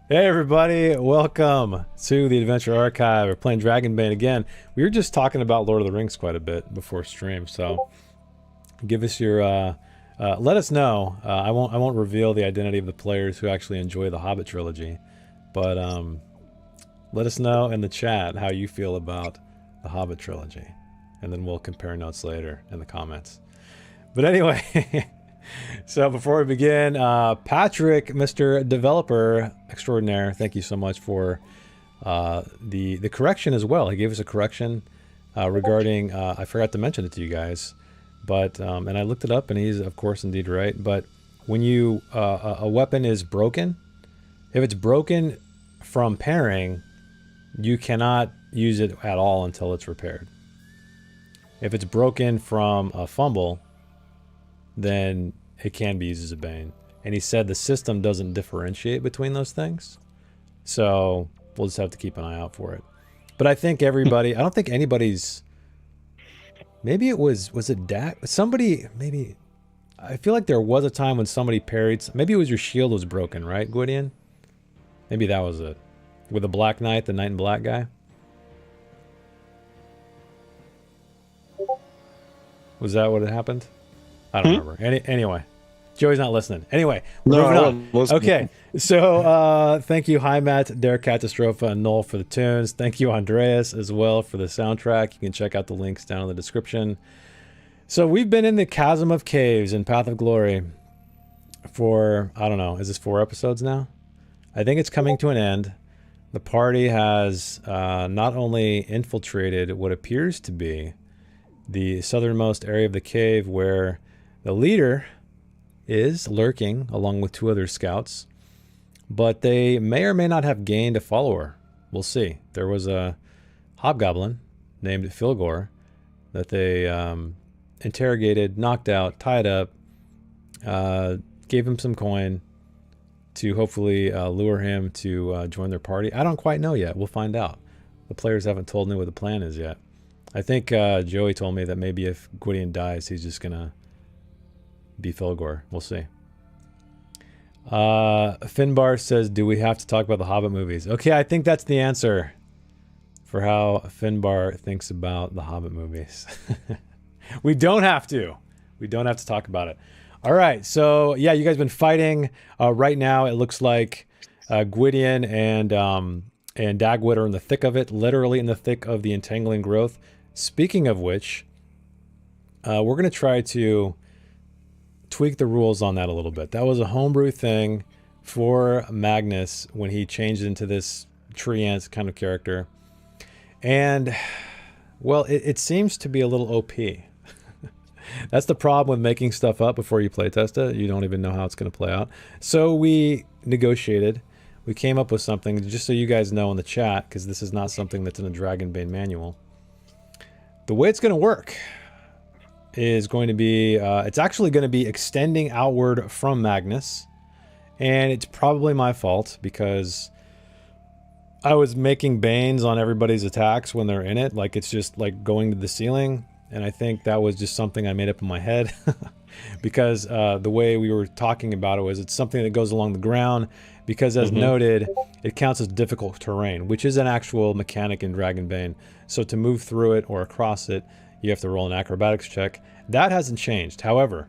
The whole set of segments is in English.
Hey everybody, welcome to the Adventure Archive. We're playing Dragonbane again. We were just talking about Lord of the Rings quite a bit before stream, so give us your let us know. I won't reveal the identity of the players who actually enjoy the Hobbit trilogy, but let us know in the chat how you feel about the Hobbit trilogy, and then we'll compare notes later in the comments. But anyway, so before we begin, Patrick, Mr. Developer Extraordinaire, thank you so much for the correction as well. He gave us a correction regarding, I forgot to mention it to you guys, but, and I looked it up and he's of course indeed right, but when you, a weapon is broken, if it's broken from pairing, you cannot use it at all until it's repaired. If it's broken from a fumble, then it can be used as a bane. And he said the system doesn't differentiate between those things. So we'll just have to keep an eye out for it. But I think everybody, I don't think anybody's, maybe it was it Dak? Somebody, maybe, I feel like there was a time when somebody parried, maybe it was your shield was broken, right, Gwydion? Maybe that was it. With the Black Knight, the Knight in Black guy? Was that what had happened? I don't remember. Anyway, Joey's not listening. Anyway, moving on. Okay, so thank you, Hi Matt, Derek Catastrophe, and Noel for the tunes. Thank you, Andreas, as well for the soundtrack. You can check out the links down in the description. So we've been in the Chasm of Caves in Path of Glory for, I don't know, is this 4 episodes now? I think it's coming to an end. The party has not only infiltrated what appears to be the southernmost area of the cave where the leader is lurking along with 2 other scouts, but they may or may not have gained a follower. We'll see. There was a hobgoblin named Filgor that they interrogated, knocked out, tied up, gave him some coin to hopefully lure him to join their party. I don't quite know yet. We'll find out. The players haven't told me what the plan is yet. I think Joey told me that maybe if Gwydion dies, he's just gonna be Filgor. We'll see. Finbar says, do we have to talk about the Hobbit movies? Okay, I think that's the answer for how Finbar thinks about the Hobbit movies. We don't have to. We don't have to talk about it. All right, so yeah, you guys have been fighting. Right now, it looks like Gwydion and Dagwood are in the thick of it, literally in the thick of the entangling growth. Speaking of which, we're going to try to tweak the rules on that a little bit. That was a homebrew thing for Magnus when he changed into this tree ant kind of character. And, well, it seems to be a little OP. That's the problem with making stuff up before you playtest it. You don't even know how it's going to play out. So we negotiated. We came up with something, just so you guys know in the chat, because this is not something that's in a Dragonbane manual. The way it's going to work is going to be, it's actually going to be extending outward from Magnus. And it's probably my fault because I was making banes on everybody's attacks when they're in it. Like it's just like going to the ceiling. And I think that was just something I made up in my head because the way we were talking about it was it's something that goes along the ground because as noted, it counts as difficult terrain, which is an actual mechanic in Dragonbane. So to move through it or across it, you have to roll an acrobatics check. That hasn't changed. However,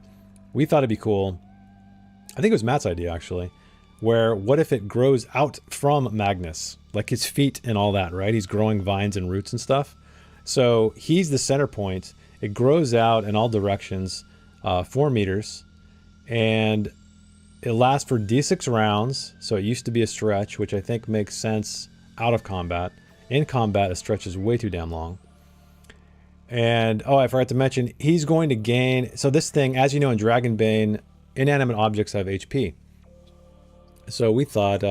we thought it'd be cool. I think it was Matt's idea actually, where what if it grows out from Magnus, like his feet and all that, right? He's growing vines and roots and stuff. So he's the center point. It grows out in all directions, 4 meters, and it lasts for D6 rounds. So it used to be a stretch, which I think makes sense out of combat. In combat, a stretch is way too damn long. And, oh, I forgot to mention, he's going to gain... So this thing, as you know in Dragonbane, inanimate objects have HP. So we thought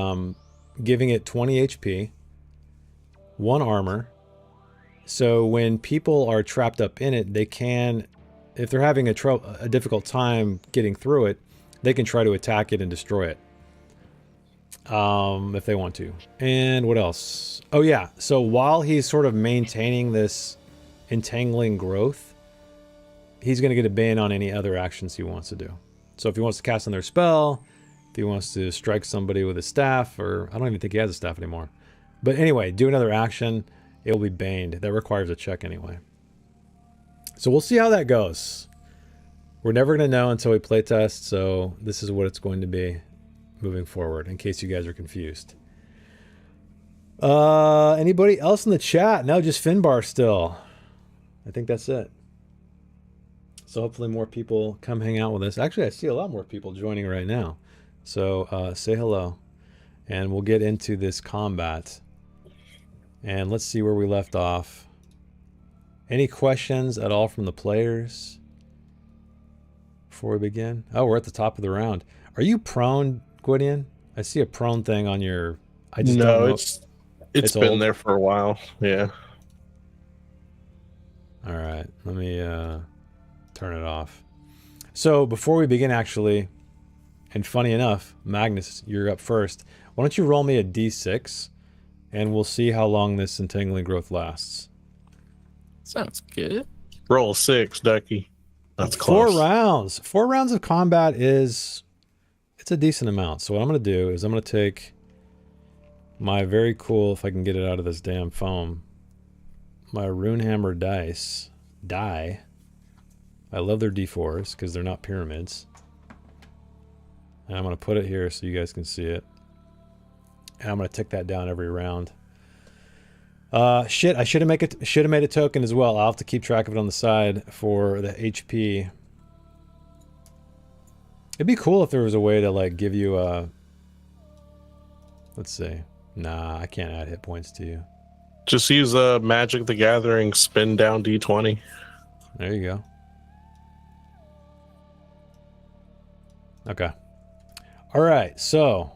giving it 20 HP, 1 armor. So when people are trapped up in it, they can, if they're having a difficult time getting through it, they can try to attack it and destroy it. If they want to. And what else? Oh yeah, so while he's sort of maintaining this entangling growth, he's going to get a ban on any other actions he wants to do. So if he wants to cast another spell, If he wants to strike somebody with a staff, or I don't even think he has a staff anymore. But anyway, do another action. It will be baned. That requires a check anyway. So we'll see how that goes. We're never going to know until we play test, so this is what it's going to be moving forward, in case you guys are confused. Anybody else in the chat? No, just Finbar still. I think that's it. So hopefully more people come hang out with us. Actually, I see a lot more people joining right now. So say hello, and we'll get into this combat. And let's see where we left off. Any questions at all from the players before we begin? Oh, we're at the top of the round. Are you prone, Gwydion? I see a prone thing on your... I just don't know. It's been old? there for a while. Yeah. All right. Let me turn it off. So before we begin, actually, and funny enough, Magnus, you're up first. Why don't you roll me a d6, and we'll see how long this entangling growth lasts. Sounds good. Roll 6, Ducky. That's close. 4 rounds. 4 rounds of combat is... It's a decent amount. So what I'm going to do is I'm going to take my very cool, if I can get it out of this damn foam, my Runehammer die. I love their d4s because they're not pyramids. And I'm going to put it here so you guys can see it. And I'm going to tick that down every round. Shit, I should have made a token as well. I'll have to keep track of it on the side for the HP. It'd be cool if there was a way to like give you a... Let's see. Nah, I can't add hit points to you. Just use Magic the Gathering spin down d20. There you go. Okay. All right, so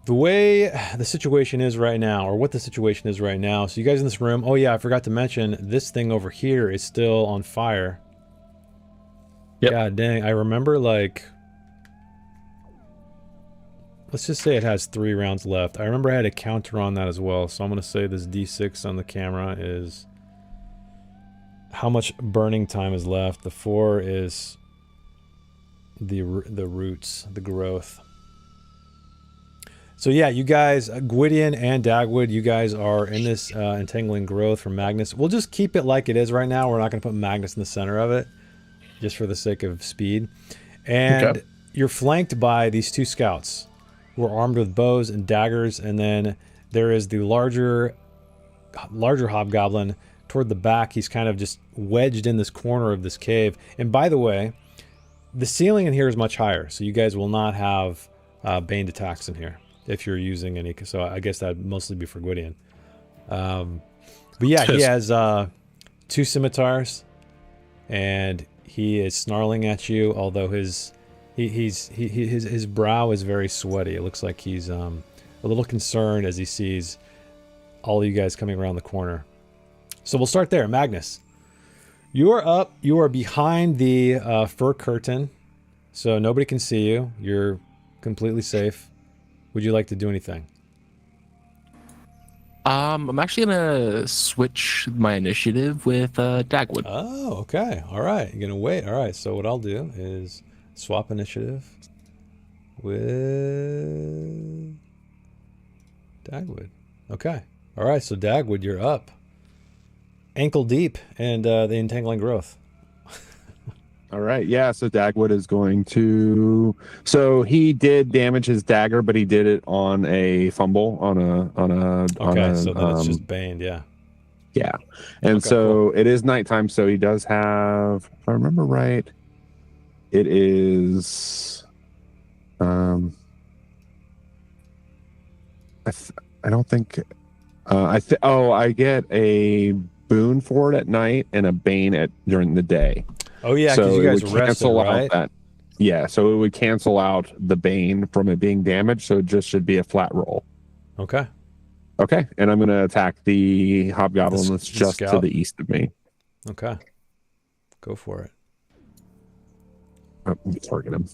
the way the situation is right now, or what the situation is right now, so you guys in this room, oh yeah, I forgot to mention, this thing over here is still on fire. Yep. God dang, I remember like... Let's just say it has 3 rounds left. I remember I had a counter on that as well, so I'm going to say this D6 on the camera is how much burning time is left. The 4 is the roots, the growth. So yeah, you guys, Gwydion and Dagwood, you guys are in this entangling growth from Magnus. We'll just keep it like it is right now. We're not going to put Magnus in the center of it, just for the sake of speed. And Okay. You're flanked by these 2 scouts who are armed with bows and daggers, and then there is the larger hobgoblin toward the back. He's kind of just wedged in this corner of this cave. And by the way, the ceiling in here is much higher, so you guys will not have baned attacks in here if you're using any. So I guess that'd mostly be for Gwydion. But yeah, he has 2 scimitars, and he is snarling at you, although his brow is very sweaty. It looks like he's a little concerned as he sees all you guys coming around the corner. So we'll start there. Magnus, you are up. You are behind the fur curtain, so nobody can see you. You're completely safe. Would you like to do anything? I'm actually gonna switch my initiative with Dagwood. Oh, okay. All right. You're gonna wait. All right. So what I'll do is swap initiative with Dagwood. Okay. All right. So Dagwood, you're up, ankle deep, and the entangling growth. All right, yeah. So Dagwood is going to. So he did damage his dagger, but he did it on a fumble on a. Okay, so then it's just baned, yeah. Yeah, and Okay, so it is nighttime. So he does have, if I remember right, it is. I don't think. I get a boon for it at night and a bane during the day. Oh yeah, because so you guys it would rested, cancel right? out that. Yeah, so it would cancel out the bane from it being damaged, so it just should be a flat roll. Okay. Okay, and I'm going to attack the hobgoblin that's the just to scout. the east of me. Okay. Go for it. Oh, target him.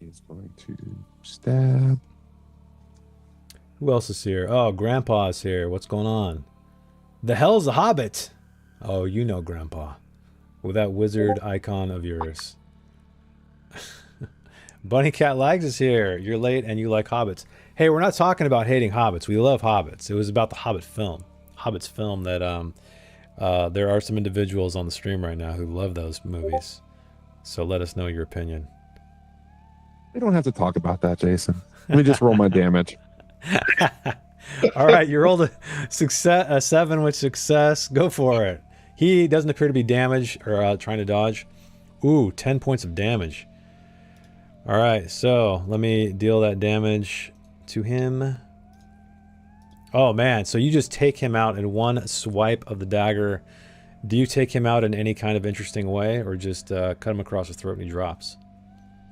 He's going to stab. Who else is here? Oh, Grandpa's here. What's going on? The hell's a hobbit? Oh, you know, Grandpa. With that wizard icon of yours. Bunny Cat Lags is here. You're late and you like hobbits. Hey, we're not talking about hating hobbits. We love hobbits. It was about the Hobbit film. Hobbit's film that there are some individuals on the stream right now who love those movies. So let us know your opinion. We don't have to talk about that, Jason. Let me just roll my damage. All right, you rolled a 7 with success. Go for it. He doesn't appear to be damaged or trying to dodge. Ooh, 10 points of damage. All right, so let me deal that damage to him. Oh, man, so you just take him out in one swipe of the dagger. Do you take him out in any kind of interesting way or just cut him across the throat and he drops?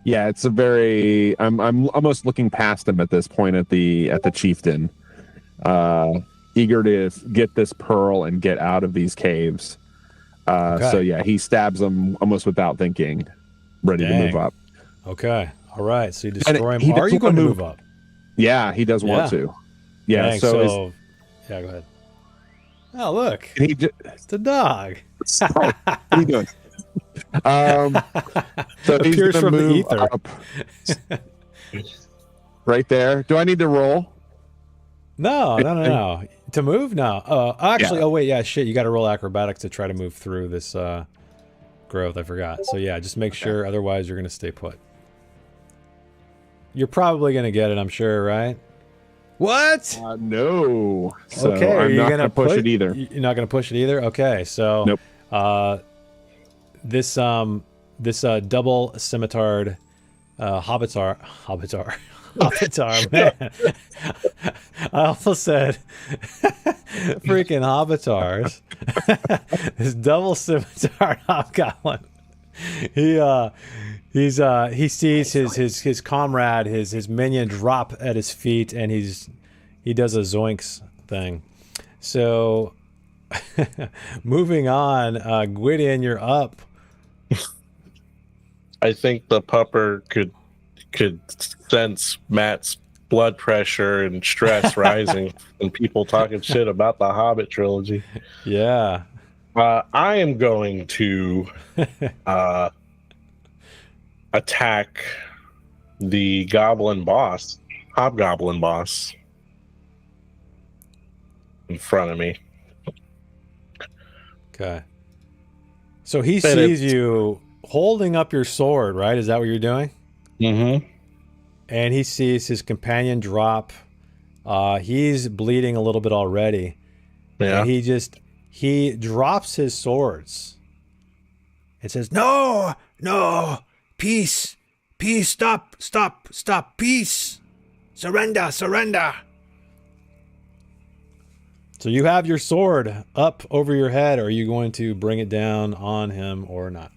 Yeah, it's a very... I'm almost looking past him at this point at the chieftain. Eager to get this pearl and get out of these caves. Okay. So yeah, he stabs him almost without thinking, ready to move up. Okay. All right. So you destroy And him. Are you going to move up? Yeah, he does want to. Yeah. Dang, so yeah, go ahead. Oh, look. It's the dog. What are you doing? So he's Appears gonna from the move ether. up. Right there. Do I need to roll? No. To move? No. Actually, oh wait, yeah, shit. You got to roll acrobatics to try to move through this growth. I forgot. So yeah, just make sure. Otherwise, you're gonna stay put. You're probably gonna get it, I'm sure, right? What? No. So okay. Are I'm you not gonna push it either. You're not gonna push it either. Okay. So nope. This double scimitared hobbitar, man. I almost said freaking hobbitars. This double scimitar hobgoblin. He sees his comrade, his minion drop at his feet, and he does a zoinks thing. So moving on, Gwydion, you're up. I think the pupper could sense Matt's blood pressure and stress rising and people talking shit about the Hobbit trilogy. Yeah. I am going to attack the hobgoblin boss in front of me. Okay. So he sees you holding up your sword, right? Is that what you're doing? Mm-hmm. And he sees his companion drop. He's bleeding a little bit already. Yeah. And he drops his swords and says, "No, peace, stop, peace, surrender." So you have your sword up over your head. Are you going to bring it down on him or not?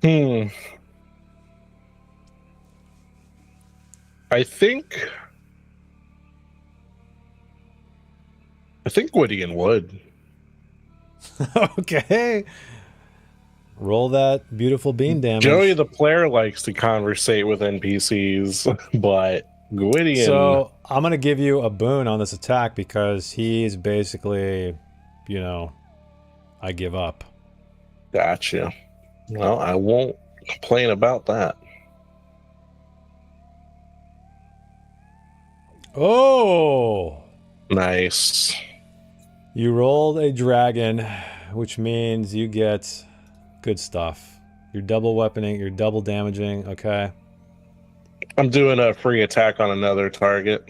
I think Gwydion would. Okay. Roll that beautiful bean damage. Joey the player likes to conversate with NPCs, but Gwydion... So I'm going to give you a boon on this attack because he's basically, I give up. Gotcha. Well, I won't complain about that. Oh! Nice. You rolled a dragon, which means you get good stuff. You're double weaponing, you're double damaging, okay? I'm doing a free attack on another target.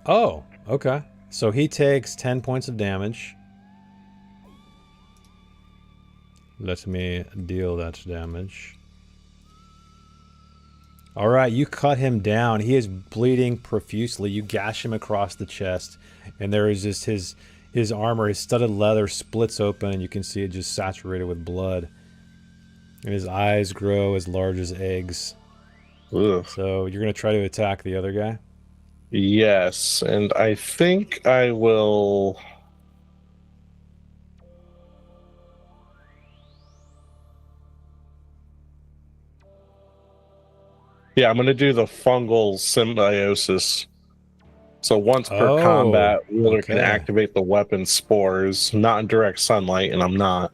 Oh, okay. So he takes 10 points of damage. Let me deal that damage. All right, you cut him down. He is bleeding profusely. You gash him across the chest, and there is just his armor, his studded leather splits open, and you can see it just saturated with blood. And his eyes grow as large as eggs. Ugh. So you're going to try to attack the other guy? Yes, and I think I will... Yeah, I'm going to do the fungal symbiosis So once per Oh, combat, wielder can okay. activate the weapon spores, not in direct sunlight, and I'm not.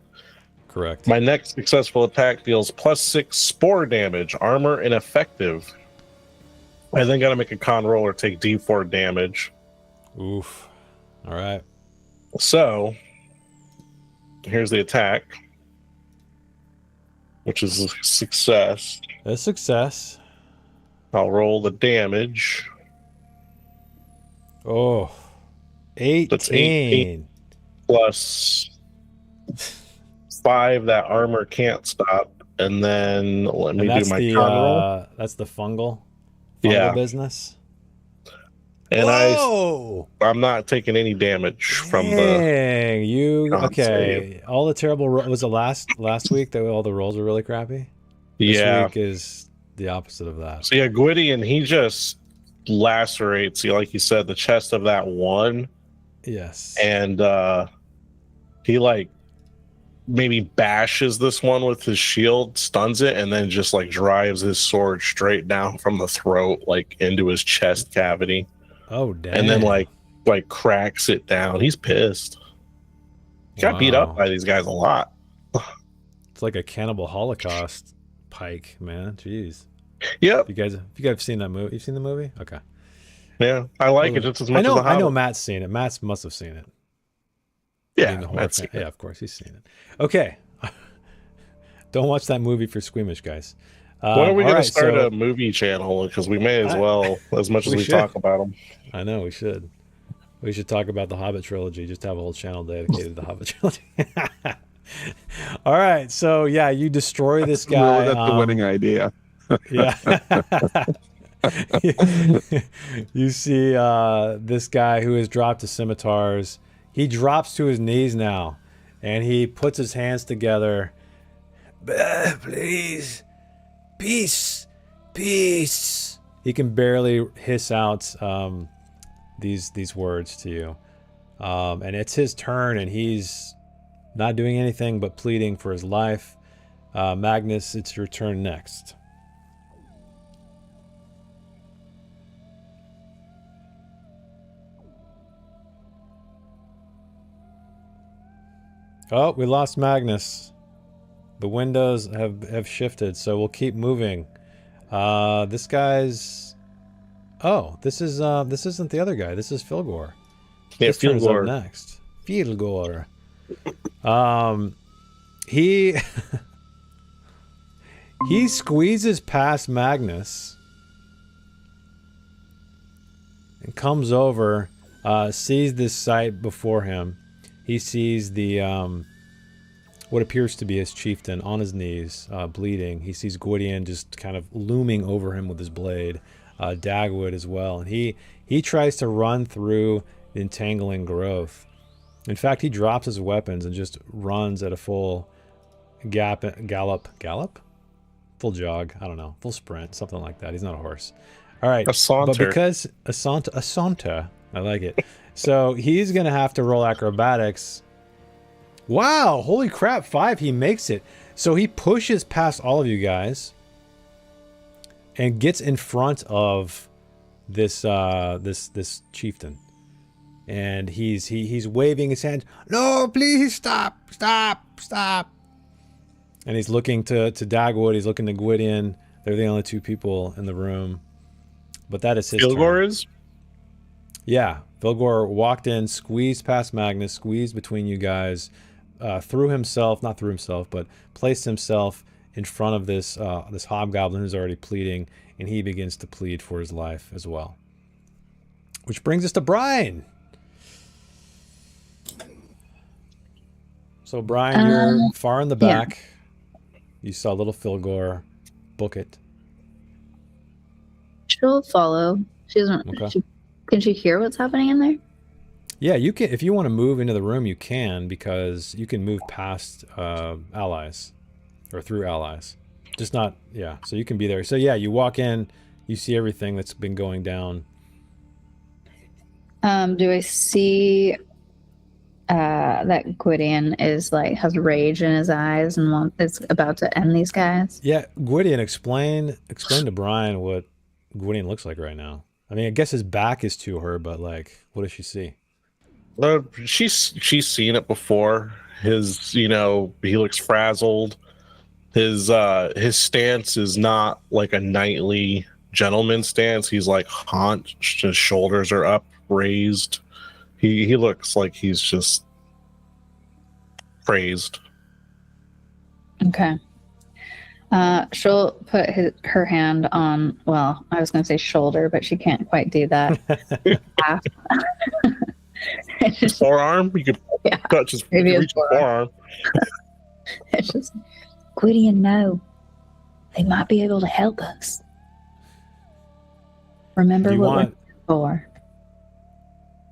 Correct. My next successful attack deals +6 spore damage, armor, and effective. I then got to make a con roll or take D4 damage. Oof. All right. So, here's the attack, which is a success. A success. I'll roll the damage. Oh. 18. That's 18. Plus 5 that armor can't stop. And then let me do my con roll. That's the fungal Yeah. business. And Whoa! I'm not taking any damage from the. Dang, you con okay? save. All the terrible was it last week that all the rolls were really crappy? Yeah. This week is the opposite of that. So yeah, Gwydion, he just lacerates, like you said, the chest of that one. Yes. And he like maybe bashes this one with his shield, stuns it, and then just like drives his sword straight down from the throat, like into his chest cavity. Oh damn. And then like cracks it down. He's pissed. He got beat up by these guys a lot. It's like a cannibal holocaust pike, man. Jeez. Yep. If you guys have seen that movie, you've seen the movie? Okay. Yeah, I like it just as much as the I know Hobbit. Matt's seen it. Matt's must have seen it. Yeah, Being the horror Matt's fan. seen it. Yeah, of course he's seen it. Okay. Don't watch that movie for squeamish, guys. When are we all going right, to start so- a movie channel? Because we may as well, as much as we we should. talk about them. I know we should. We should talk about the Hobbit trilogy. Just have a whole channel dedicated to the Hobbit trilogy. All right, so yeah, you destroy this guy. That's the winning idea. Yeah. You see this guy who has dropped his scimitars. He drops to his knees now, and he puts his hands together. Please, peace, peace. He can barely hiss out these words to you, and it's his turn, and he's not doing anything but pleading for his life. Magnus, it's your turn next. Oh, we lost Magnus. The windows have shifted, so we'll keep moving. This guy's. Oh, this isn't the other guy. This is Filgor. Yeah, His turn is up Filgor. next. Filgor. He he squeezes past Magnus and comes over, sees this sight before him. He sees the what appears to be his chieftain on his knees, bleeding. He sees Gwydion just kind of looming over him with his blade, Dagwood as well, and he tries to run through the entangling growth. In fact, he drops his weapons and just runs at a full gallop, full jog. I don't know, full sprint, something like that. He's not a horse. All right, A saunter. but because a saunter, I like it. So he's gonna have to roll acrobatics. Wow, holy crap, 5, he makes it. So he pushes past all of you guys and gets in front of this this chieftain. And he's waving his hand. No, please stop. And he's looking to Dagwood, he's looking to Gwydion. They're the only two people in the room. But that is his turn. Filgor is? Yeah, Filgor walked in, squeezed past Magnus, squeezed between you guys, not through himself, but placed himself in front of this hobgoblin who's already pleading, and he begins to plead for his life as well. Which brings us to Brian. So Brian, you're far in the back. Yeah. You saw little Filgor. Book it. She'll follow. She doesn't. Okay. Can she hear what's happening in there? Yeah, you can. If you want to move into the room, you can, because you can move past allies or through allies. Just not. Yeah. So you can be there. So yeah, you walk in, you see everything that's been going down. Do I see that Gwydion is has rage in his eyes and is about to end these guys? Yeah, Gwydion, explain to Brian what Gwydion looks like right now. I mean, I guess his back is to her, but like, what does she see? She's seen it before. His, he looks frazzled. His stance is not like a knightly gentleman stance. He's like hunched. His shoulders are up, raised. He looks like he's just crazed. Okay. She'll put her hand on, well, I was going to say shoulder, but she can't quite do that. Half. Forearm? You could touch his, reach his forearm. It's just, Gwydion, no. They might be able to help us. Remember what we're for.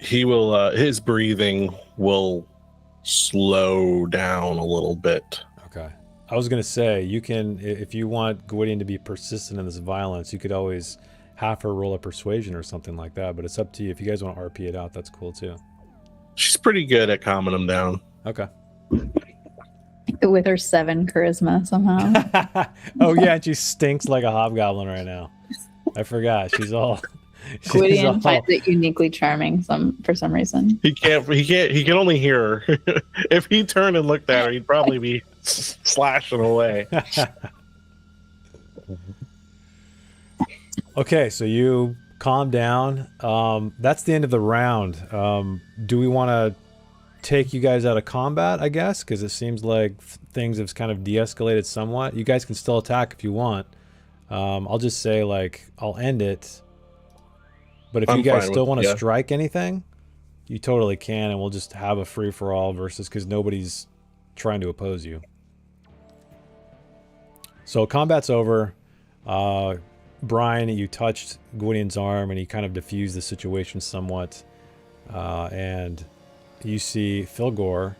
He will, his breathing will slow down a little bit. Okay. I was going to say, you can, if you want Gwydion to be persistent in this violence, you could always have her roll a persuasion or something like that, but it's up to you. If you guys want to RP it out, that's cool too. She's pretty good at calming him down. Okay. With her 7 charisma somehow. Oh yeah, and she stinks like a hobgoblin right now. I forgot. She's all... Gwydion finds it uniquely charming for some reason. He can only hear her. If he turned and looked at her, he'd probably be slashing away. Okay, so you calm down. That's the end of the round. Do we want to take you guys out of combat, I guess? Because it seems like things have kind of de-escalated somewhat. You guys can still attack if you want. I'll just say, like, I'll end it. But if you guys still want to strike anything, you totally can, and we'll just have a free-for-all versus, because nobody's trying to oppose you. So combat's over. Brian, you touched Gwydion's arm, and he kind of diffused the situation somewhat. And you see Filgor,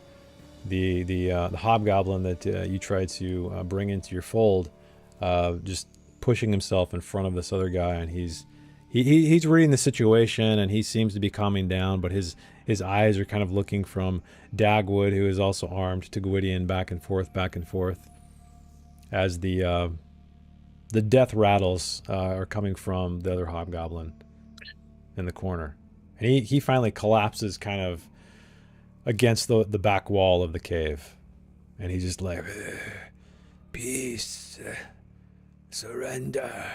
the hobgoblin that you tried to bring into your fold, just pushing himself in front of this other guy, and he's reading the situation, and he seems to be calming down, but his eyes are kind of looking from Dagwood, who is also armed, to Gwydion, back and forth, as the death rattles are coming from the other hobgoblin in the corner. And he finally collapses kind of against the back wall of the cave. And he's just like, peace, surrender.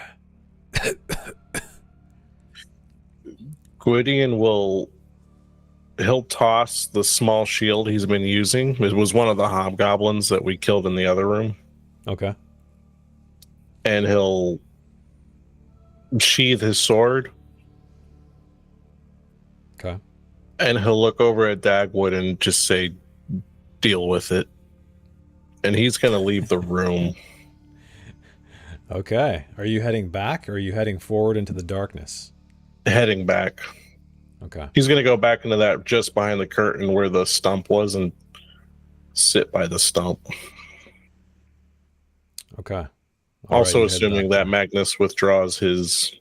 Gwydion he'll toss the small shield he's been using. It was one of the hobgoblins that we killed in the other room. Okay. And he'll sheath his sword. Okay. And he'll look over at Dagwood and just say, deal with it. And he's going to leave the room. Okay. Are you heading back, or are you heading forward into the darkness? Heading back. Okay. He's going to go back into that just behind the curtain where the stump was and sit by the stump. Okay. Also assuming that Magnus withdraws his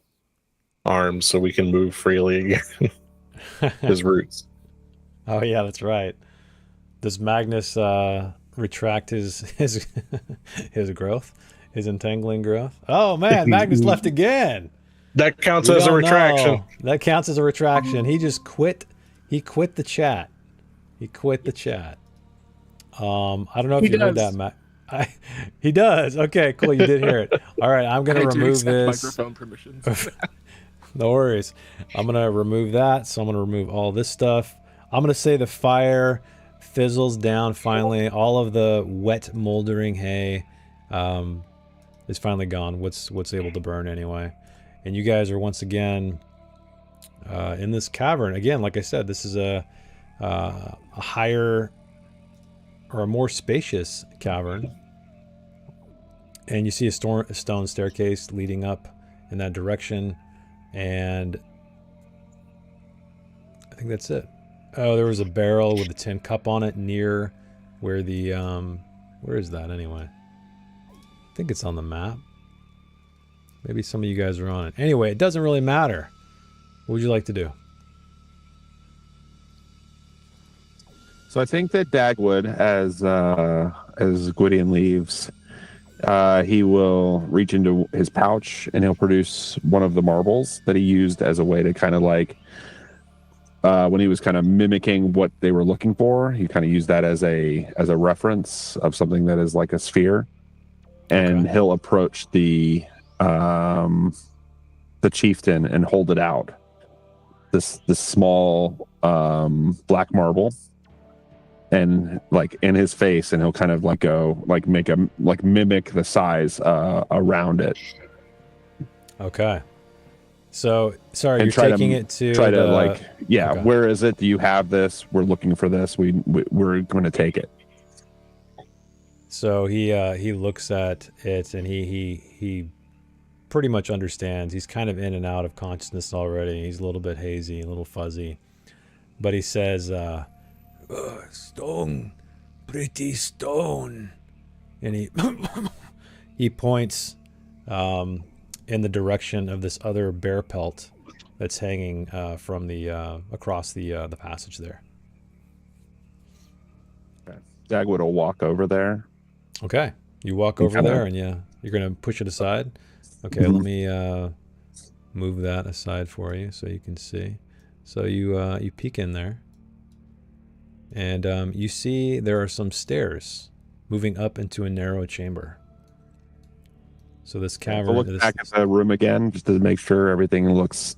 arms so we can move freely again. His roots. Oh yeah, that's right. Does Magnus retract his his growth, his entangling growth? Oh man, Magnus left again. That counts as a retraction. That counts as a retraction. He just quit. He quit the chat. He quit the chat. I don't know if you heard that, Matt. He does. Okay, cool. You did hear it. All right, I'm going to remove this. Microphone permissions. No worries. I'm going to remove that. So I'm going to remove all this stuff. I'm going to say the fire fizzles down finally. All of the wet, moldering hay is finally gone. What's able to burn anyway. And you guys are once again in this cavern. Again, like I said, this is a higher or a more spacious cavern. And you see a stone staircase leading up in that direction. And I think that's it. Oh, there was a barrel with a tin cup on it near where the... where is that anyway? I think it's on the map. Maybe some of you guys are on it. Anyway, it doesn't really matter. What would you like to do? So I think that Dagwood, as Gwydion leaves, He will reach into his pouch and he'll produce one of the marbles that he used as a way to kind of like when he was kind of mimicking what they were looking for. He kind of used that as a reference of something that is like a sphere, and he'll approach the chieftain and hold it out. This small black marble. And like in his face, and he'll kind of like go like mimic the size around it. Okay. So sorry, And you're taking it to try to the- like Okay. Where is it? Do you have this? We're looking for this. We're going to take it. So he looks at it and he pretty much understands. He's kind of in and out of consciousness already. He's a little bit hazy, a little fuzzy, but he says, "Stone, pretty stone," and he points in the direction of this other bear pelt that's hanging from the across the passage there. Dagwood will walk over there. Okay, you walk over there and you're gonna push it aside. Okay, let me move that aside for you so you can see. So you peek in there, and you see there are some stairs moving up into a narrow chamber. So this cavern. We'll look back at the room again just to make sure everything looks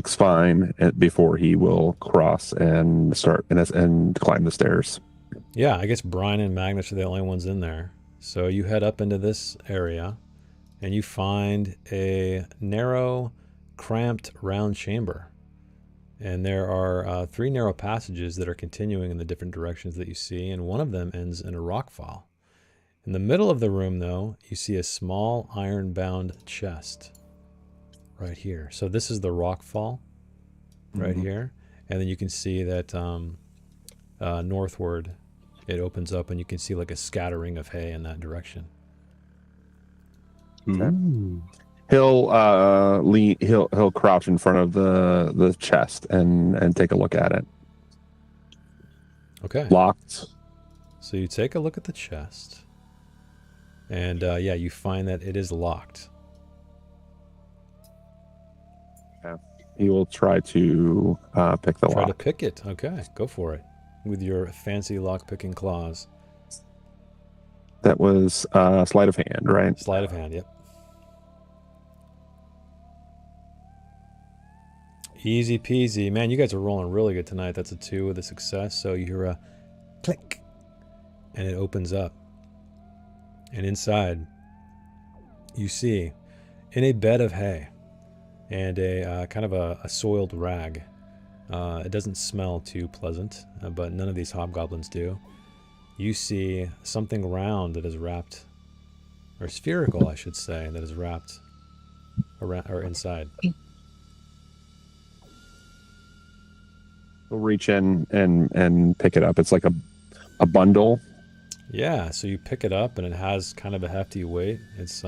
fine before he will cross and start and climb the stairs. Yeah, I guess Brian and Magnus are the only ones in there. So you head up into this area, and you find a narrow, cramped, round chamber. And there are 3 narrow passages that are continuing in the different directions that you see, and one of them ends in a rock fall. In the middle of the room, though, you see a small iron-bound chest right here. So this is the rock fall right here. And then you can see that northward it opens up, and you can see like a scattering of hay in that direction. Ooh. He'll he'll crouch in front of the chest and take a look at it. Okay. Locked. So you take a look at the chest, and you find that it is locked. He will try to pick the Try to lock. pick it. Okay, go for it with your fancy lock-picking claws. That was sleight of hand, right? Sleight of hand, yep. Easy peasy. Man, you guys are rolling really good tonight. That's a 2 with a success. So you hear a click, and it opens up. And inside, you see, in a bed of hay and a kind of a soiled rag. It doesn't smell too pleasant, but none of these hobgoblins do. You see something round that is wrapped, or spherical, I should say, that is wrapped around or inside. We'll reach in and pick it up. It's like a bundle. Yeah, so you pick it up, and it has kind of a hefty weight. It's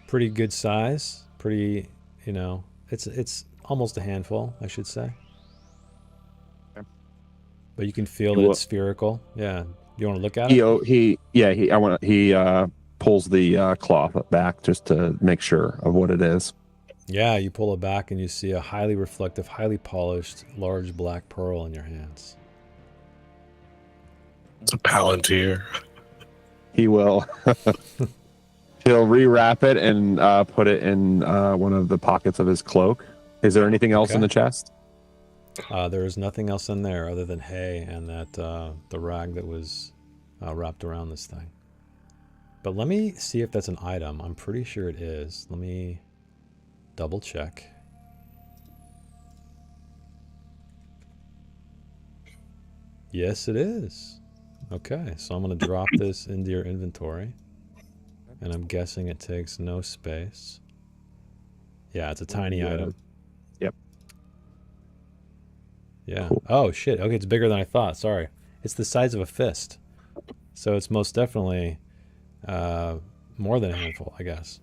pretty good size. Pretty, it's almost a handful, I should say. Okay. But you can feel that it's spherical. Yeah. You want to look at it? He pulls the cloth back just to make sure of what it is. Yeah, you pull it back and you see a highly reflective, highly polished, large black pearl in your hands. It's a palantir. He will. He'll rewrap it and put it in one of the pockets of his cloak. Is there anything else in the chest? There is nothing else in there other than hay and that the rag that was wrapped around this thing. But let me see if that's an item. I'm pretty sure it is. Let me double check. Yes, it is. Okay, so I'm going to drop this into your inventory. And I'm guessing it takes no space. Yeah, it's a tiny item. Yep. Yeah. Cool. Oh, shit. Okay, it's bigger than I thought. Sorry. It's the size of a fist. So it's most definitely more than a handful, I guess.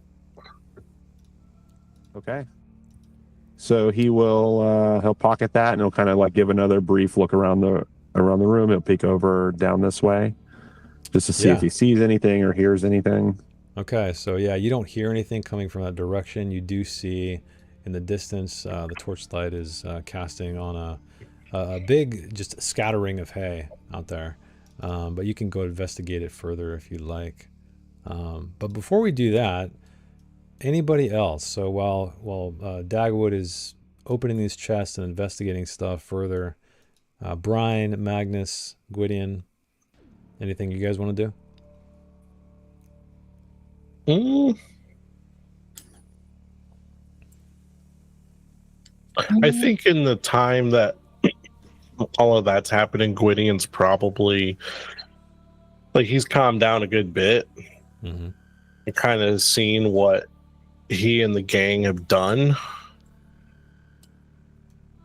Okay. So he'll pocket that, and he'll kind of like give another brief look around the room. He'll peek over down this way. just to see if he sees anything or hears anything. Okay, so yeah, you don't hear anything coming from that direction. You do see in the distance the torchlight is casting on a big just scattering of hay out there. But you can go investigate it further if you'd like. But before we do that, anybody else? So while Dagwood is opening these chests and investigating stuff further, Brian, Magnus, Gwydion, anything you guys want to do? I think in the time that all of that's happening, Gwydion's probably like he's calmed down a good bit. Mm-hmm. And kind of seen what he and the gang have done.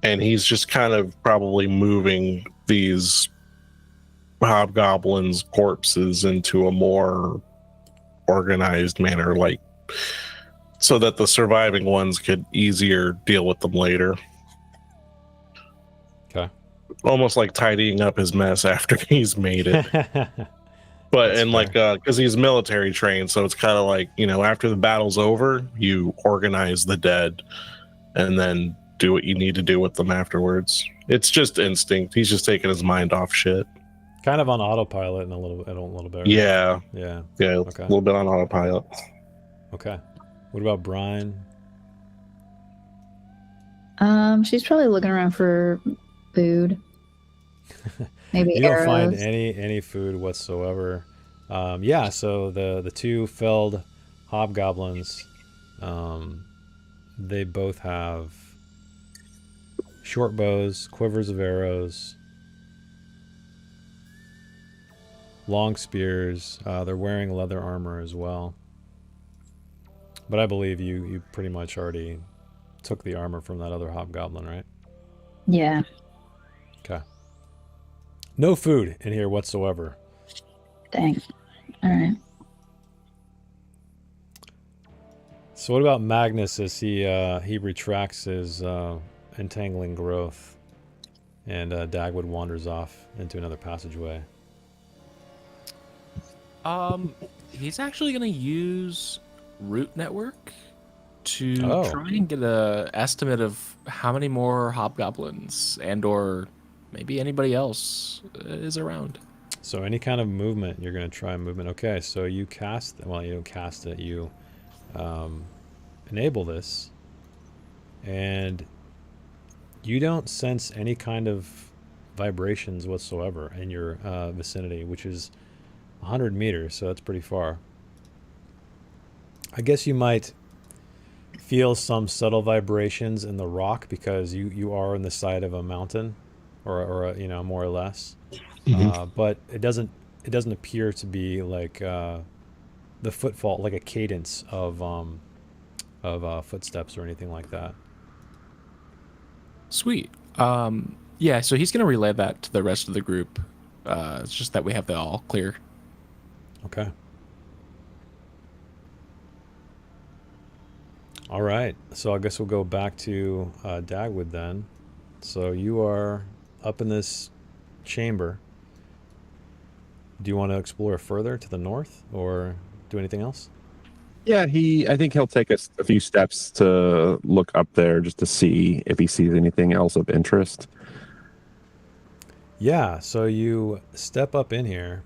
And he's just kind of probably moving these hobgoblins' corpses into a more organized manner, like so that the surviving ones could easier deal with them later. Okay. Almost like tidying up his mess after he's made it. But That's and fair. like because he's military trained, so it's kind of like, you know, after the battle's over, you organize the dead and then do what you need to do with them afterwards. It's just instinct. He's just taking his mind off shit. Kind of on autopilot in a little bit. Right? Yeah. Yeah. Okay. A little bit on autopilot. Okay. What about Brian? She's probably looking around for food. Maybe You don't arrows. find any food whatsoever. Yeah, so the two felled hobgoblins, they both have short bows, quivers of arrows, long spears. They're wearing leather armor as well. But I believe you pretty much already took the armor from that other hobgoblin, right? Yeah. Okay. No food in here whatsoever. Dang. All right. So what about Magnus as he retracts his entangling growth, and Dagwood wanders off into another passageway? He's actually going to use root network to Oh. try and get a estimate of how many more hobgoblins and or maybe anybody else is around. So any kind of movement, you're going to try movement. Okay, so you cast, well, you don't cast it, you enable this, and you don't sense any kind of vibrations whatsoever in your vicinity, which is 100 meters, so that's pretty far. I guess you might feel some subtle vibrations in the rock because you are on the side of a mountain, or you know, more or less. But it doesn't appear to be like the footfall, like a cadence of footsteps or anything like that. Sweet. Yeah, so he's going to relay that to the rest of the group. It's just that we have the all clear. Okay. All right. So I guess we'll go back to Dagwood then. So you are up in this chamber. Do you want to explore further to the north or do anything else? Yeah, I think he'll take a few steps to look up there just to see if he sees anything else of interest. Yeah, so you step up in here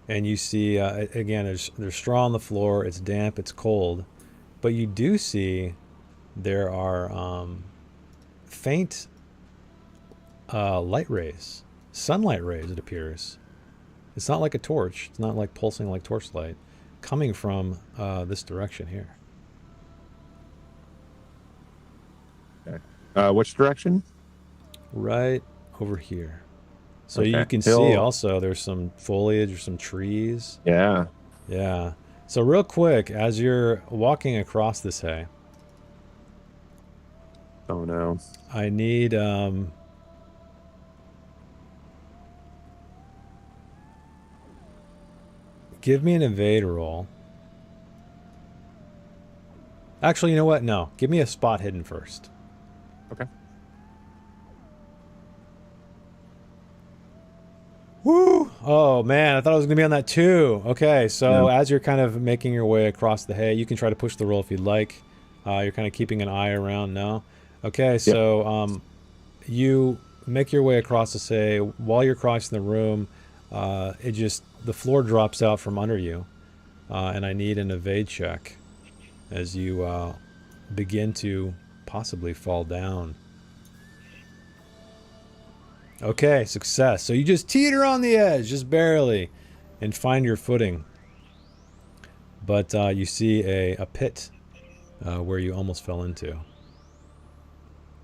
and you see, again, there's straw on the floor, it's damp, it's cold, but you do see there are faint light rays, sunlight rays, it appears. It's not like a torch, it's not like pulsing like torchlight, coming from this direction here. Which direction? Right over here. So Okay. you can see also there's some foliage or some trees. Yeah. Yeah. So real quick, as you're walking across this hay, Oh no. I need give me an evade roll. Actually, you know what? No. Give me a spot hidden first. Okay. Woo! Oh man, I thought I was gonna be on that too. Okay, so as you're kind of making your way across the hay, you can try to push the roll if you'd like. You're kind of keeping an eye around now. Okay, so you make your way across the hay. While you're crossing the room, the floor drops out from under you, and I need an evade check as you begin to possibly fall down. Okay, success. So you just teeter on the edge, just barely, and find your footing. But you see a pit where you almost fell into.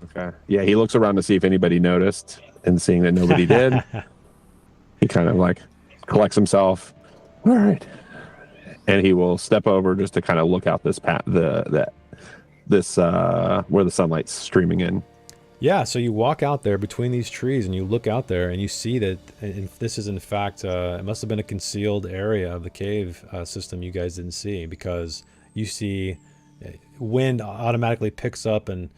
Okay. Yeah, he looks around to see if anybody noticed, and seeing that nobody did, he kind of like collects himself. All right. And he will step over just to kind of look out this path, where the sunlight's streaming in. Yeah, so you walk out there between these trees and you look out there and you see that this is in fact, it must have been a concealed area of the cave system you guys didn't see, because you see wind automatically picks up and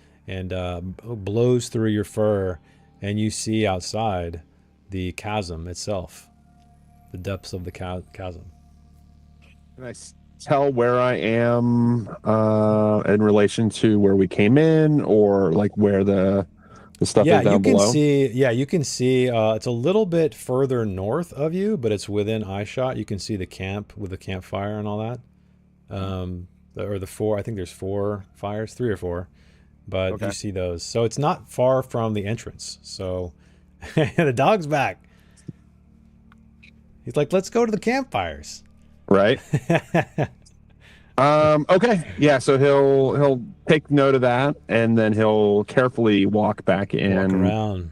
blows through your fur, and you see outside the chasm itself, the depths of the chasm. Can I tell where I am in relation to where we came in, or like where the stuff is down below? You can see it's a little bit further north of you, but it's within eyeshot. You can see the camp with the campfire and all that. Or the four, I think there's 4 fires, 3 or 4, but you see those. So it's not far from the entrance. So the dog's back. He's like, let's go to the campfires. Right. Okay. Yeah. So he'll take note of that, and then he'll carefully walk back in. Walk around.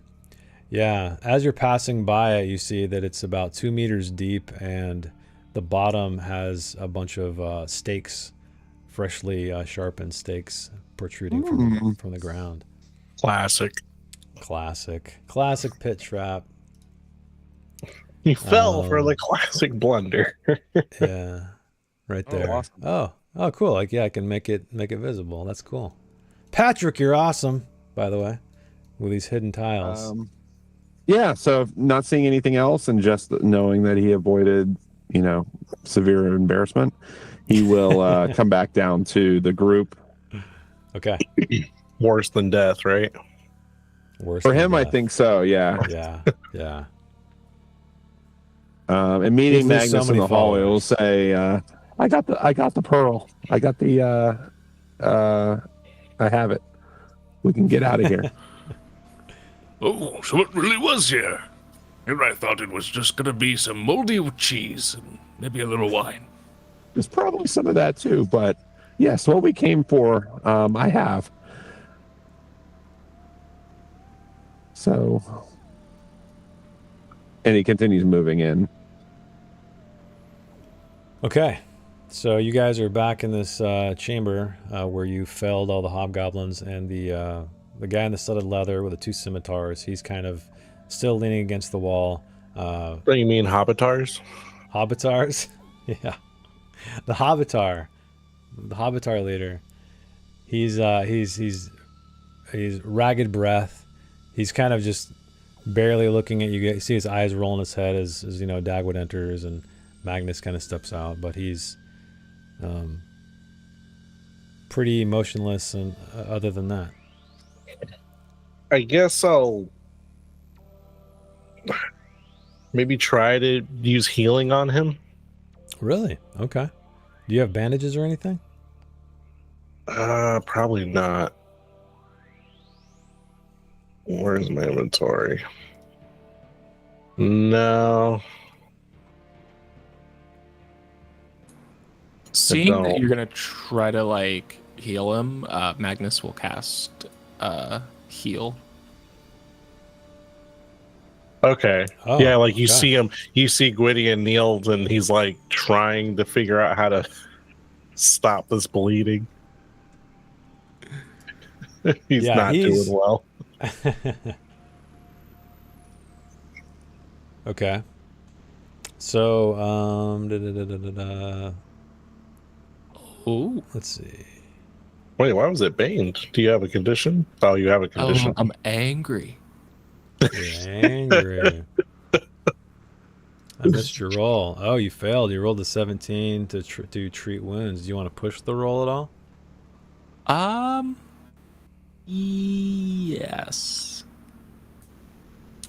Yeah. As you're passing by it, you see that it's about 2 meters deep, and the bottom has a bunch of stakes, freshly sharpened stakes protruding from the ground. Classic Pit trap. You fell for the classic blunder. Yeah. Right there. Oh, awesome. Oh, cool. Like, yeah, I can make it visible. That's cool. Patrick, you're awesome, by the way, with these hidden tiles. Yeah, so not seeing anything else and just knowing that he avoided, severe embarrassment, he will come back down to the group. Okay. Worse than death, right? Worse for than him, I death. think so. Yeah. Yeah. And meeting There's so Magnus in many the hallway will followers. say, I got the pearl. I got the I have it. We can get out of here. Oh, so it really was here. And I thought it was just gonna be some moldy cheese and maybe a little wine. There's probably some of that too, but yes, what we came for, I have. So, and he continues moving in. Okay. So you guys are back in this chamber where you felled all the hobgoblins, and the guy in the studded leather with the 2 scimitars, he's kind of still leaning against the wall. What do you mean, hobbitars? Hobbitars? Yeah. The hobbitar leader. He's ragged breath. He's kind of just barely looking at you. You see his eyes roll in his head as Dagwood enters and Magnus kind of steps out, but he's pretty motionless, and other than that. I guess I'll maybe try to use healing on him. Really? Okay. Do you have bandages or anything? Probably not. Where's my inventory? No. Seeing that you're gonna try to heal him, Magnus will cast heal. Okay. Oh, yeah, you okay. see him, you see Gwydion kneeled, and he's trying to figure out how to stop this bleeding. He's not doing well. Okay. So, Oh, let's see. Wait, why was it baned? Do you have a condition? Oh, you have a condition. I'm angry. You're angry. I missed your roll. Oh, you failed. You rolled a 17 to do treat wounds. Do you want to push the roll at all? Yes.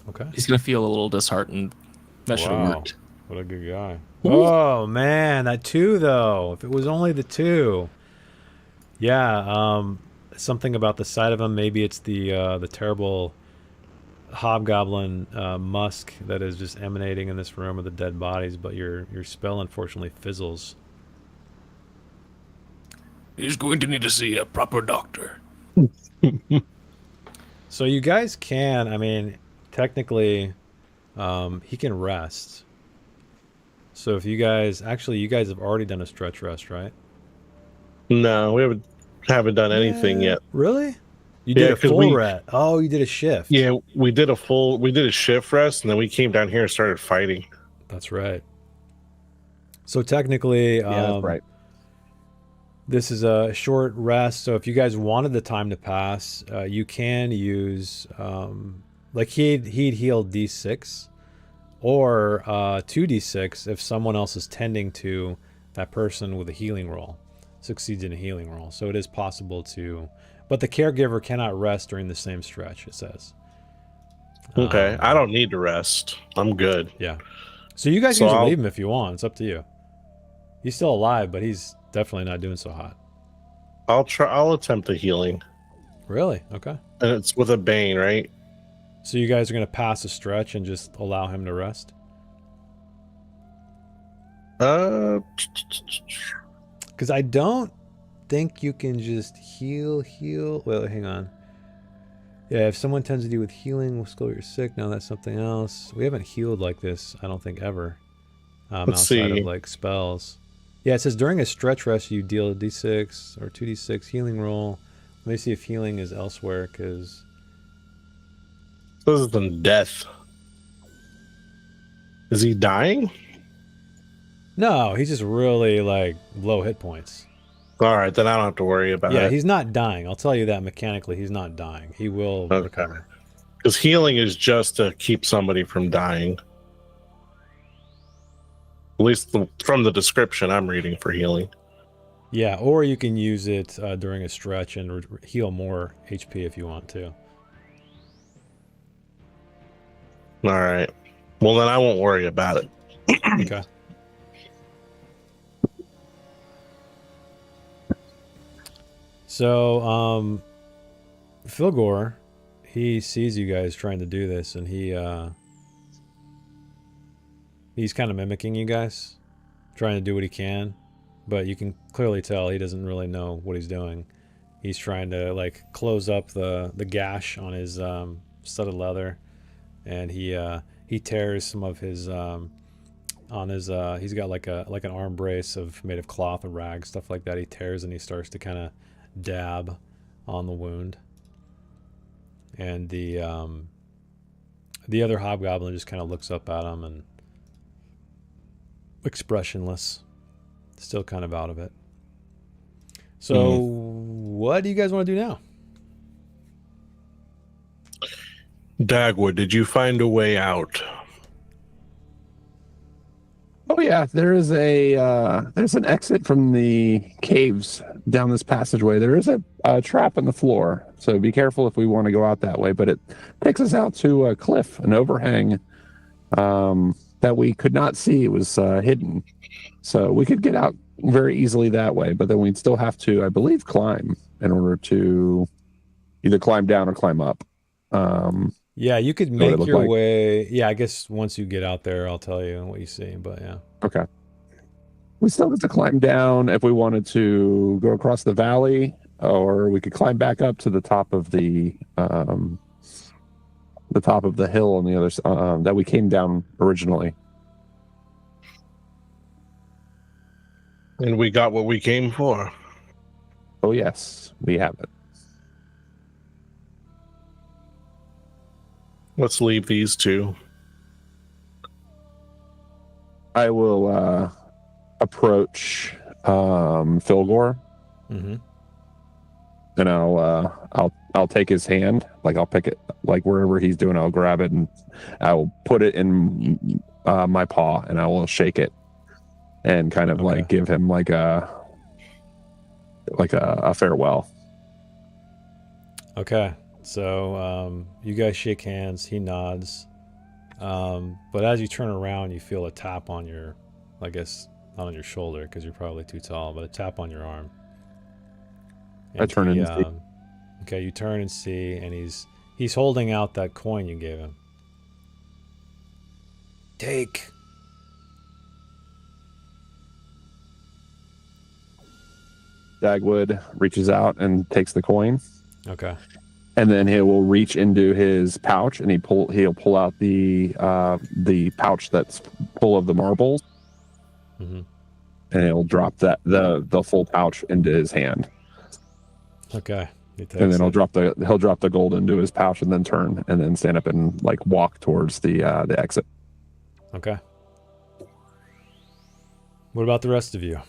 Okay. He's gonna feel a little disheartened. That should have Wow. worked. What a good guy. Oh man, that 2 though. If it was only the 2. Yeah, something about the sight of him. Maybe it's the terrible hobgoblin musk that is just emanating in this room of the dead bodies, but your spell unfortunately fizzles. He's going to need to see a proper doctor. So you guys can, I mean, technically, he can rest. So if you guys, actually, you guys have already done a stretch rest, right? No, we haven't done anything yet. Really? You did a 'cause full rest. Oh, you did a shift. Yeah, we did a shift rest, and then we came down here and started fighting. That's right. So technically, Yeah, that's right. this is a short rest. So if you guys wanted the time to pass, you can use, like he'd heal D6 or 2D6 if someone else is tending to that person with a healing roll, succeeds in a healing roll. So it is possible to, but the caregiver cannot rest during the same stretch, it says. Okay, I don't need to rest. I'm good. Yeah. So you guys So can just I'll- leave him if you want. It's up to you. He's still alive, but he's definitely not doing so hot. I'll attempt a healing, Really? Okay. and it's with a bane, right? So you guys are going to pass a stretch and just allow him to rest? Because I don't think you can just heal. Well, hang on. Yeah, if someone tends to do with healing, will skill you're sick. Now that's something else. We haven't healed like this, I don't think, ever. Let's Outside see. of like spells. Yeah, it says during a stretch rest, you deal a d6 or 2d6 healing roll. Let me see if healing is elsewhere, because... This is in death. Is he dying? No, he's just really, like, low hit points. All right, then I don't have to worry about Yeah, it. he's not dying. I'll tell you that mechanically, he's not dying. He will Okay. recover. Because healing is just to keep somebody from dying. At least from the description I'm reading for healing. Yeah, or you can use it during a stretch and heal more HP if you want to. All right. Well, then I won't worry about it. Okay. So, Philgore, he sees you guys trying to do this, and he's kind of mimicking you guys, trying to do what he can, but you can clearly tell he doesn't really know what he's doing. He's trying to like close up the gash on his studded leather, and he tears some of his on his he's got like an arm brace made of cloth or rag, stuff like that. He tears and he starts to kind of dab on the wound, and the other hobgoblin just kind of looks up at him and expressionless, still kind of out of it. So what do you guys want to do now? Dagwood, did you find a way out? Oh yeah, there is there's an exit from the caves down this passageway. There is a trap in the floor, so be careful if we want to go out that way. But it takes us out to a cliff, an overhang that we could not see. It was hidden, so we could get out very easily that way. But then we'd still have to, I believe, climb in order to either climb down or climb up. Yeah, you could what make it looked your like. way. Yeah, I guess once you get out there, I'll tell you what you see. But yeah. Okay. We still have to climb down if we wanted to go across the valley, or we could climb back up to the top of the hill on the other that we came down originally. And we got what we came for. Oh yes, we have it. Let's leave these two. I will approach Philgore, Mm-hmm. and I'll take his hand, like I'll pick it, like wherever he's doing, I'll grab it and I'll put it in my paw, and I will shake it and kind of like give him like a farewell. Okay, so you guys shake hands. He nods, but as you turn around, you feel a tap on your, I guess not on your shoulder because you're probably too tall, but a tap on your arm. And I turn and see. Okay, you turn and see, and he's holding out that coin you gave him. Take. Dagwood reaches out and takes the coin. Okay. And then he will reach into his pouch and he'll pull out the pouch that's full of the marbles. Mm-hmm. And he'll drop the full pouch into his hand. Okay. And then he'll drop the gold into his pouch and then turn and then stand up and like walk towards the exit. Okay. What about the rest of you?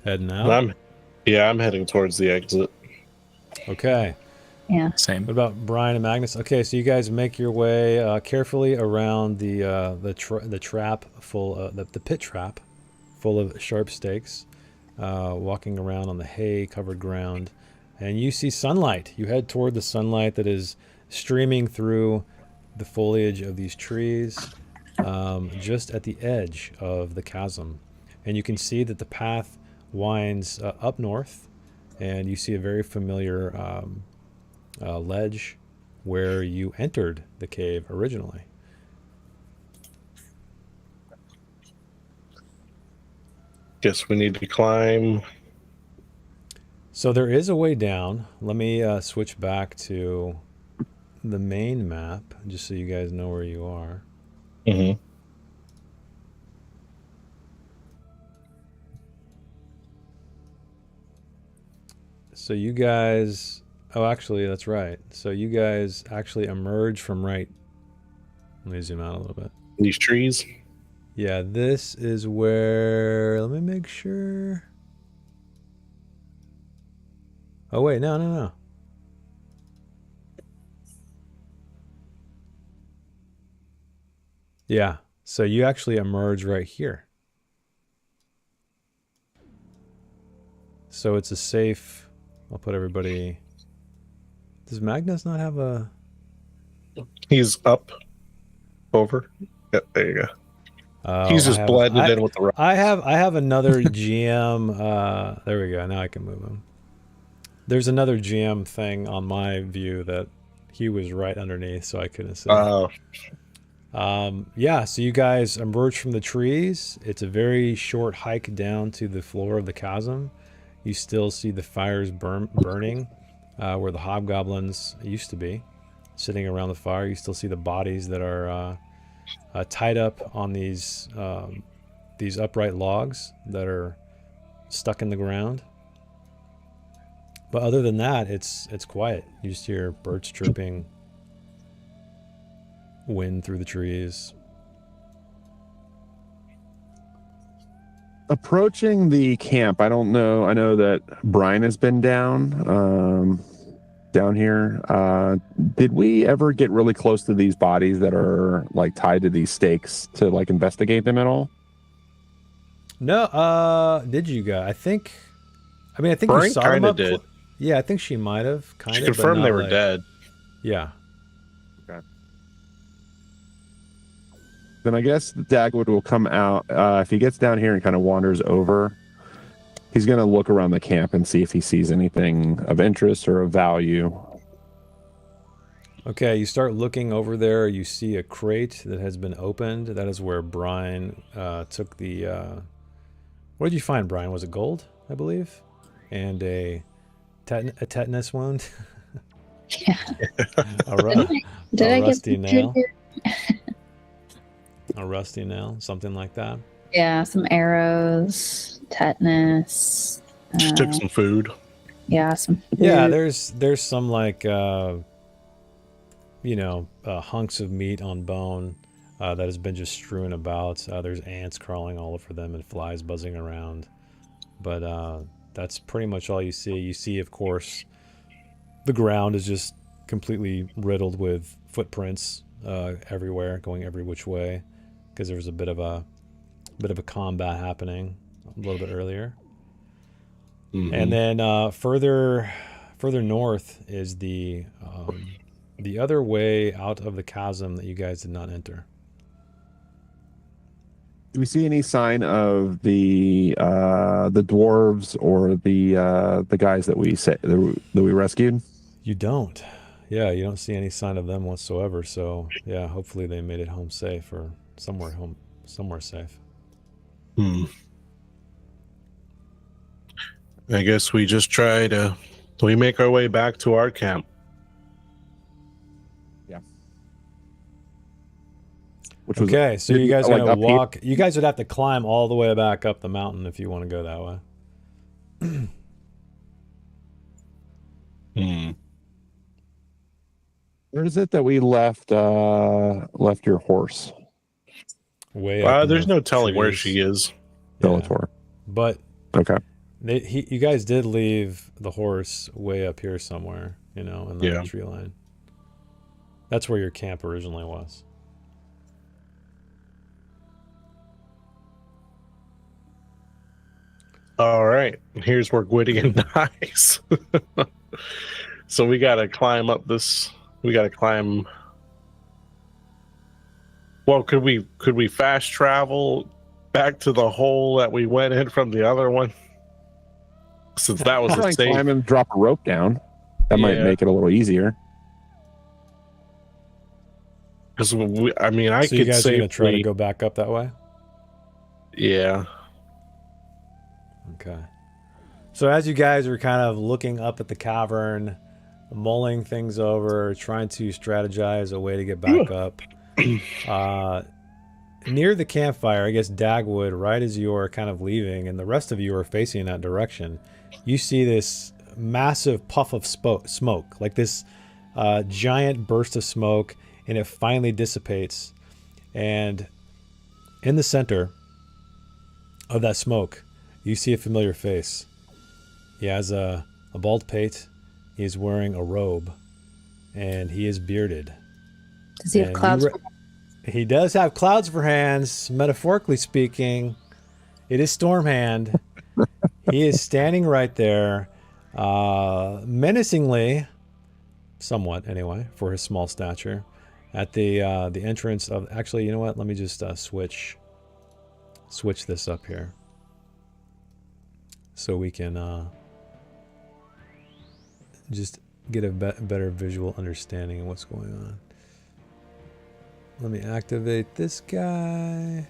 Heading out? I'm heading towards the exit. Okay. Yeah. Same. What about Brian and Magnus? Okay, so you guys make your way carefully around the trap full the pit trap full of sharp stakes, walking around on the hay covered ground, and you see sunlight. You head toward the sunlight that is streaming through the foliage of these trees, just at the edge of the chasm, and you can see that the path winds up north, and you see a very familiar ledge where you entered the cave originally. Guess we need to climb. So there is a way down. Let me switch back to the main map just so you guys know where you are. Mm-hmm. So you guys, oh, actually, that's right. So you guys actually emerge from right. Let me zoom out a little bit. These trees. Yeah, this is where, let me make sure. Oh, wait, no. Yeah, so you actually emerge right here. So it's a safe, I'll put everybody, does Magnus not have a? He's up, over. Yep, there you go. He's just blended in with the rest. I have another GM. There we go. Now I can move him. There's another GM thing on my view that he was right underneath, so I couldn't see. Yeah, so you guys emerge from the trees. It's a very short hike down to the floor of the chasm. You still see the fires burning where the hobgoblins used to be, sitting around the fire. You still see the bodies that are tied up on these upright logs that are stuck in the ground. But other than that, it's quiet. You just hear birds chirping, wind through the trees. Approaching the camp, I don't know. I know that Brian has been down here. Did we ever get really close to these bodies that are like tied to these stakes to like investigate them at all? No, did you guys? I think Brian you saw them up. did. Yeah, I think she might have kind She of. confirmed they were dead. Yeah. Okay. Then I guess Dagwood will come out. If he gets down here and kind of wanders over, he's going to look around the camp and see if he sees anything of interest or of value. Okay, you start looking over there. You see a crate that has been opened. That is where Brian took the... what did you find, Brian? Was it gold, I believe? And a tetanus wound? Yeah. a rusty nail? A rusty nail, something like that. Yeah, some arrows, tetanus. She took some food. Yeah, some food. Yeah, there's some like hunks of meat on bone that has been just strewn about. There's ants crawling all over them and flies buzzing around. But that's pretty much all you see. You see, of course, The ground is just completely riddled with footprints everywhere, going every which way, because there was a bit of a combat happening a little bit earlier. And then further north is the other way out of the chasm that you guys did not enter. Do we see any sign of the dwarves or the guys that we rescued? You don't. Yeah, you don't see any sign of them whatsoever. So yeah, hopefully they made it home safe or somewhere safe. I guess we just try to. We make our way back to our camp. Yeah. Which was, okay, so you guys are like gonna up here? walk. You guys would have to climb all the way back up the mountain if you want to go that way. Where is it that we left your horse? Way up. There's in the no telling where trees. she is. Yeah. Bellator. But Okay. you guys did leave the horse way up here somewhere, in the tree line. That's where your camp originally was. All right, here's where Gwydion dies. So we gotta climb up this. We gotta climb. Well, could we fast travel back to the hole that we went in from the other one? Since that was a Like safe. climb and drop a rope down. That might Yeah. make it a little easier. Because I So could you guys are safely. gonna try to go back up that way? Yeah. Okay. So as you guys are kind of looking up at the cavern, mulling things over, trying to strategize a way to get back up, near the campfire, I guess Dagwood, right as you're kind of leaving and the rest of you are facing in that direction, you see this massive puff of smoke, like this giant burst of smoke, and it finally dissipates. And in the center of that smoke, you see a familiar face. He has a bald pate. He's wearing a robe, and he is bearded. Does he have And clouds? he does have clouds for hands, metaphorically speaking. It is Stormhand. He is standing right there, menacingly, somewhat anyway, for his small stature, at the entrance of. Actually, you know what? Let me just switch this up here, so we can just get a better visual understanding of what's going on. Let me activate this guy.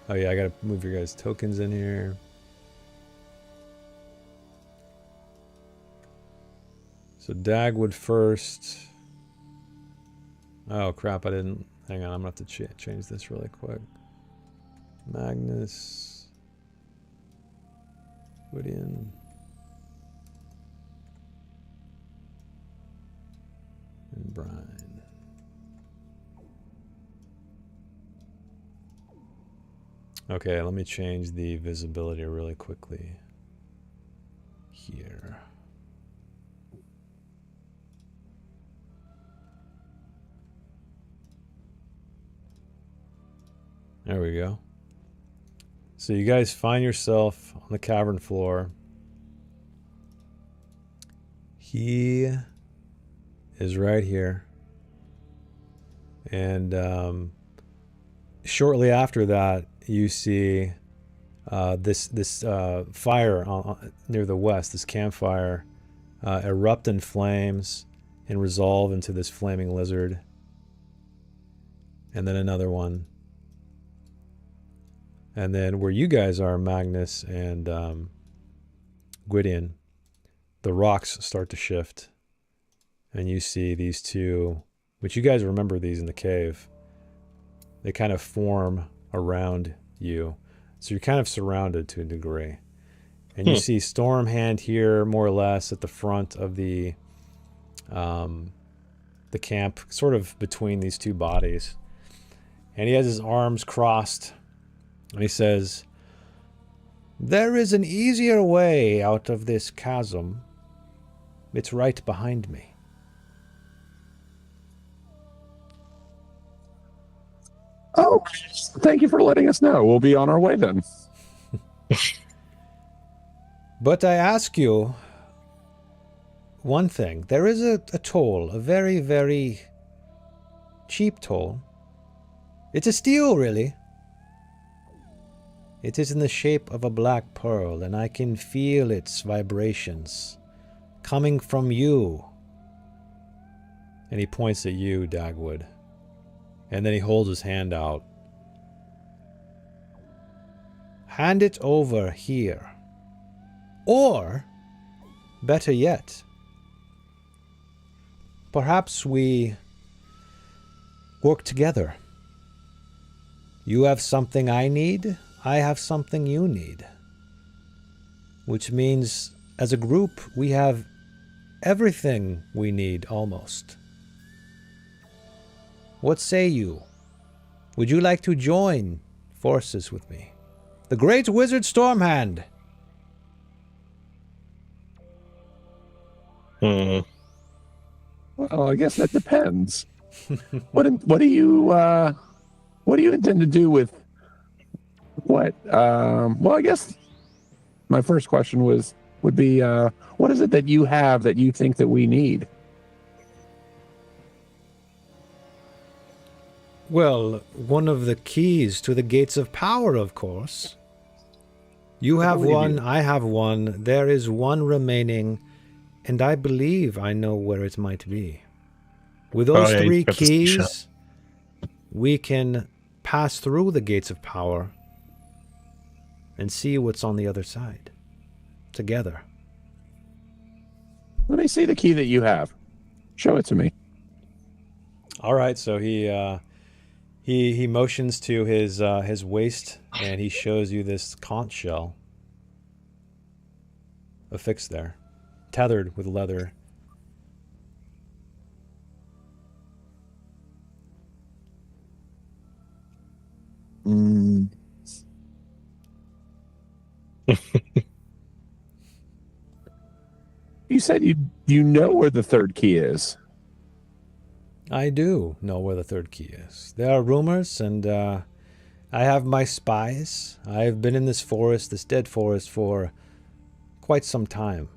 Oh yeah, I gotta move your guys' tokens in here. So Dagwood first. Oh crap, I didn't. Hang on, I'm gonna have to change this really quick. Magnus. Gwydion. And Brian. Okay, let me change the visibility really quickly here. There we go. So you guys find yourself on the cavern floor. He is right here. And shortly after that, you see this fire near the west, this campfire, erupt in flames and resolve into this flaming lizard. And then another one. And then where you guys are, Magnus and Gwydion, the rocks start to shift. And you see these two, which you guys remember these in the cave. They kind of form around you. So you're kind of surrounded to a degree. And you see Stormhand here, more or less, at the front of the camp, sort of between these two bodies. And he has his arms crossed. And he says, "There is an easier way out of this chasm. It's right behind me. Oh, thank you for letting us know. We'll be on our way then. But I ask you one thing. There is a toll, a very, very cheap toll. It's a steal, really. It is in the shape of a black pearl, and I can feel its vibrations coming from you. And he points at you, Dagwood. And then he holds his hand out. Hand it over here. Or, better yet, perhaps we work together. You have something I need, I have something you need. Which means, as a group, we have everything we need, almost. What say you? Would you like to join forces with me? The Great Wizard Stormhand! Hmm. Well, I guess that depends. What do you intend to do with what? Well, I guess my first question would be what is it that you have that you think that we need? Well, one of the keys to the gates of power, of course. You have one, I have one, there is one remaining, and I believe I know where it might be. With those three keys, we can pass through the gates of power and see what's on the other side. Together. Let me see the key that you have. Show it to me. All right, so he motions to his waist, and he shows you this conch shell affixed there, tethered with leather. You said you know where the third key is. I do know where the third key is. There are rumors, and I have my spies. I have been in this forest, this dead forest, for quite some time.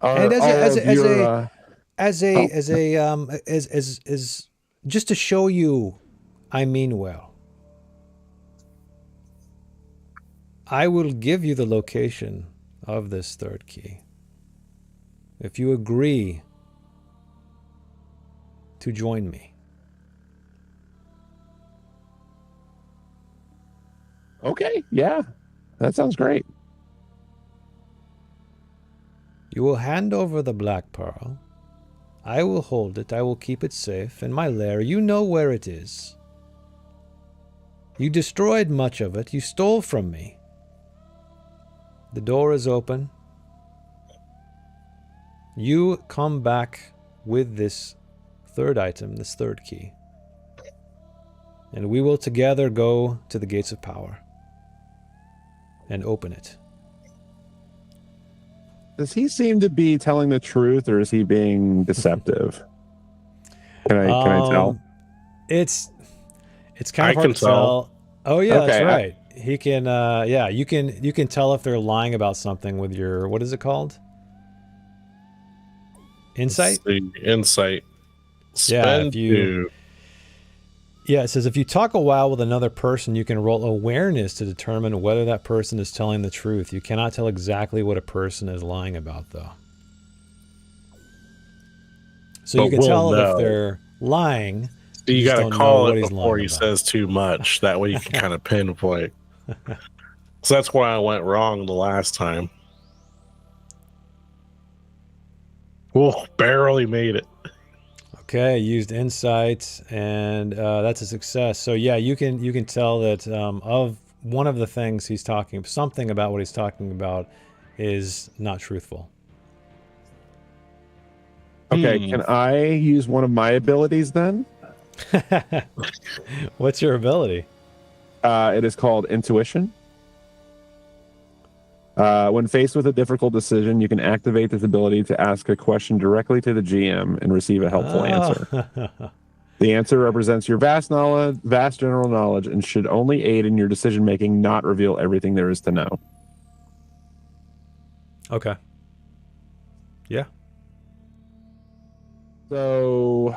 And as just to show you, I mean well. I will give you the location of this third key if you agree to join me. Okay, yeah, that sounds great. You will hand over the black pearl. I will hold it. I will keep it safe in my lair. You know where it is. You destroyed much of it. You stole from me. The door is open. You come back with this third item, this third key. And we will together go to the gates of power and open it. Does he seem to be telling the truth, or is he being deceptive? Can I tell? It's kind of hard to tell. Oh yeah, okay, that's right. He can you can tell if they're lying about something with your, what is it called? Insight? Insight. Yeah, it says if you talk a while with another person, you can roll awareness to determine whether that person is telling the truth. You cannot tell exactly what a person is lying about, though. So you can tell if they're lying. So you got to call it before he says too much. That way you can kind of pinpoint. So that's why I went wrong the last time. Well, barely made it. Okay, used insight, and that's a success. So yeah, you can tell that of one of the things he's talking, something about what he's talking about is not truthful. Okay, can I use one of my abilities then? What's your ability? It is called intuition. When faced with a difficult decision, you can activate this ability to ask a question directly to the GM and receive a helpful answer. The answer represents your vast general knowledge, and should only aid in your decision making, not reveal everything there is to know. Okay. Yeah. So,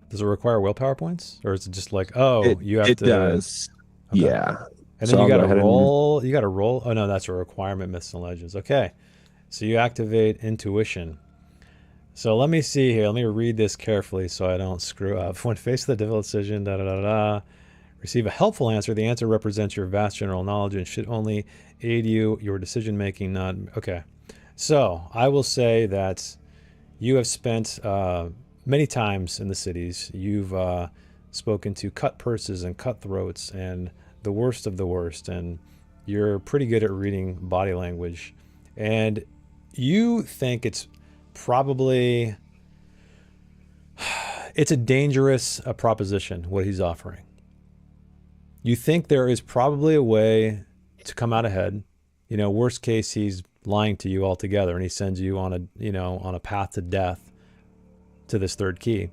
does it require willpower points, or is it just like, oh, you have to? It does. Okay. Yeah. And then you got to roll. You got to roll. Oh no, that's a requirement. Myths and legends. Okay, so you activate intuition. So let me see here. Let me read this carefully so I don't screw up. When faced with a difficult decision, receive a helpful answer. The answer represents your vast general knowledge and should only aid your decision making. Not okay. So I will say that you have spent many times in the cities. You've spoken to cut purses and cutthroats and the worst of the worst, and you're pretty good at reading body language, and you think it's probably it's a dangerous proposition what he's offering. You think there is probably a way to come out ahead. You know, worst case, he's lying to you altogether and he sends you on a path to death to this third key.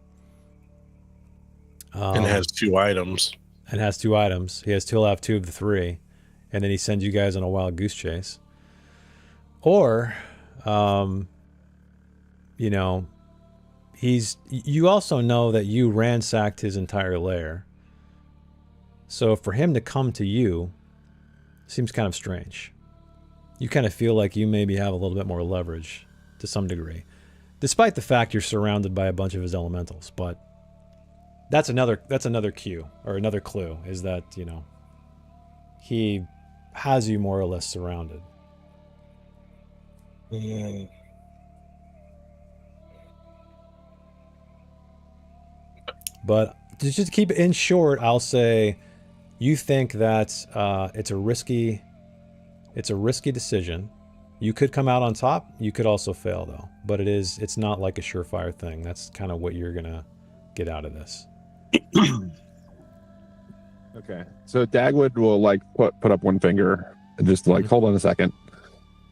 And has 2 items. And has 2 items. He'll have 2 of the 3, and then he sends you guys on a wild goose chase. Or, you also know that you ransacked his entire lair. So for him to come to you seems kind of strange. You kind of feel like you maybe have a little bit more leverage to some degree, despite the fact you're surrounded by a bunch of his elementals. But that's another cue, or another clue, is that, he has you more or less surrounded. Mm. But to just keep it in short, I'll say you think that it's a risky decision. You could come out on top. You could also fail, though. But it's not like a surefire thing. That's kind of what you're gonna get out of this. Okay. So Dagwood will put up one finger and just hold on a second,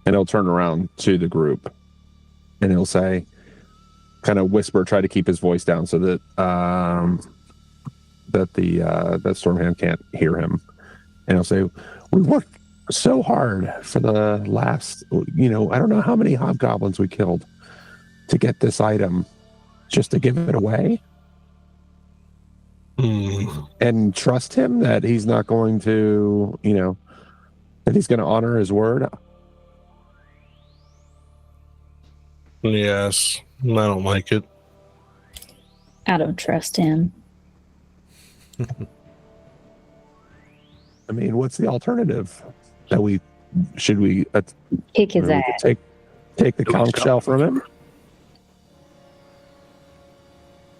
and he'll turn around to the group and he'll say, kind of whisper, try to keep his voice down so that that Stormhand can't hear him. And he'll say, we worked so hard for the last, I don't know how many hobgoblins we killed to get this item just to give it away. And trust him that he's not going to, that he's going to honor his word. Yes, I don't like it. I don't trust him. I mean, what's the alternative? Should we Kick his ass. Take the conch shell from him?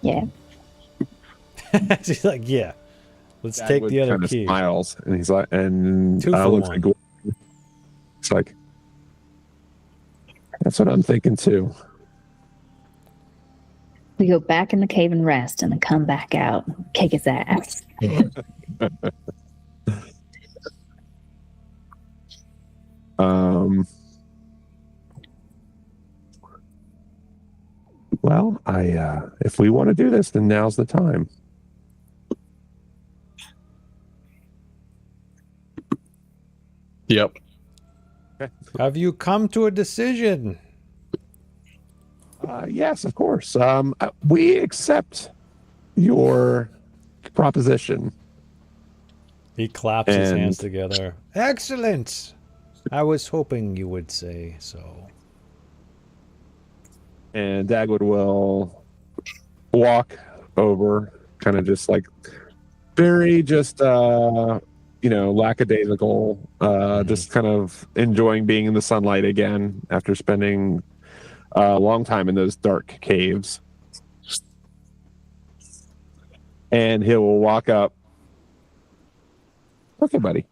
Yeah. She's like, yeah, let's take the other key. Smiles, and he's like, and 2 for looks 1. like, it's like, that's what I'm thinking too. We go back in the cave and rest, and then come back out, and kick his ass. Well, if we want to do this, then now's the time. Yep. Have you come to a decision? Yes, of course. We accept your proposition. He claps his hands together. Excellent. I was hoping you would say so. And Dagwood will walk over, kind of just very lackadaisical, just kind of enjoying being in the sunlight again after spending a long time in those dark caves. And he will walk up. Okay, buddy.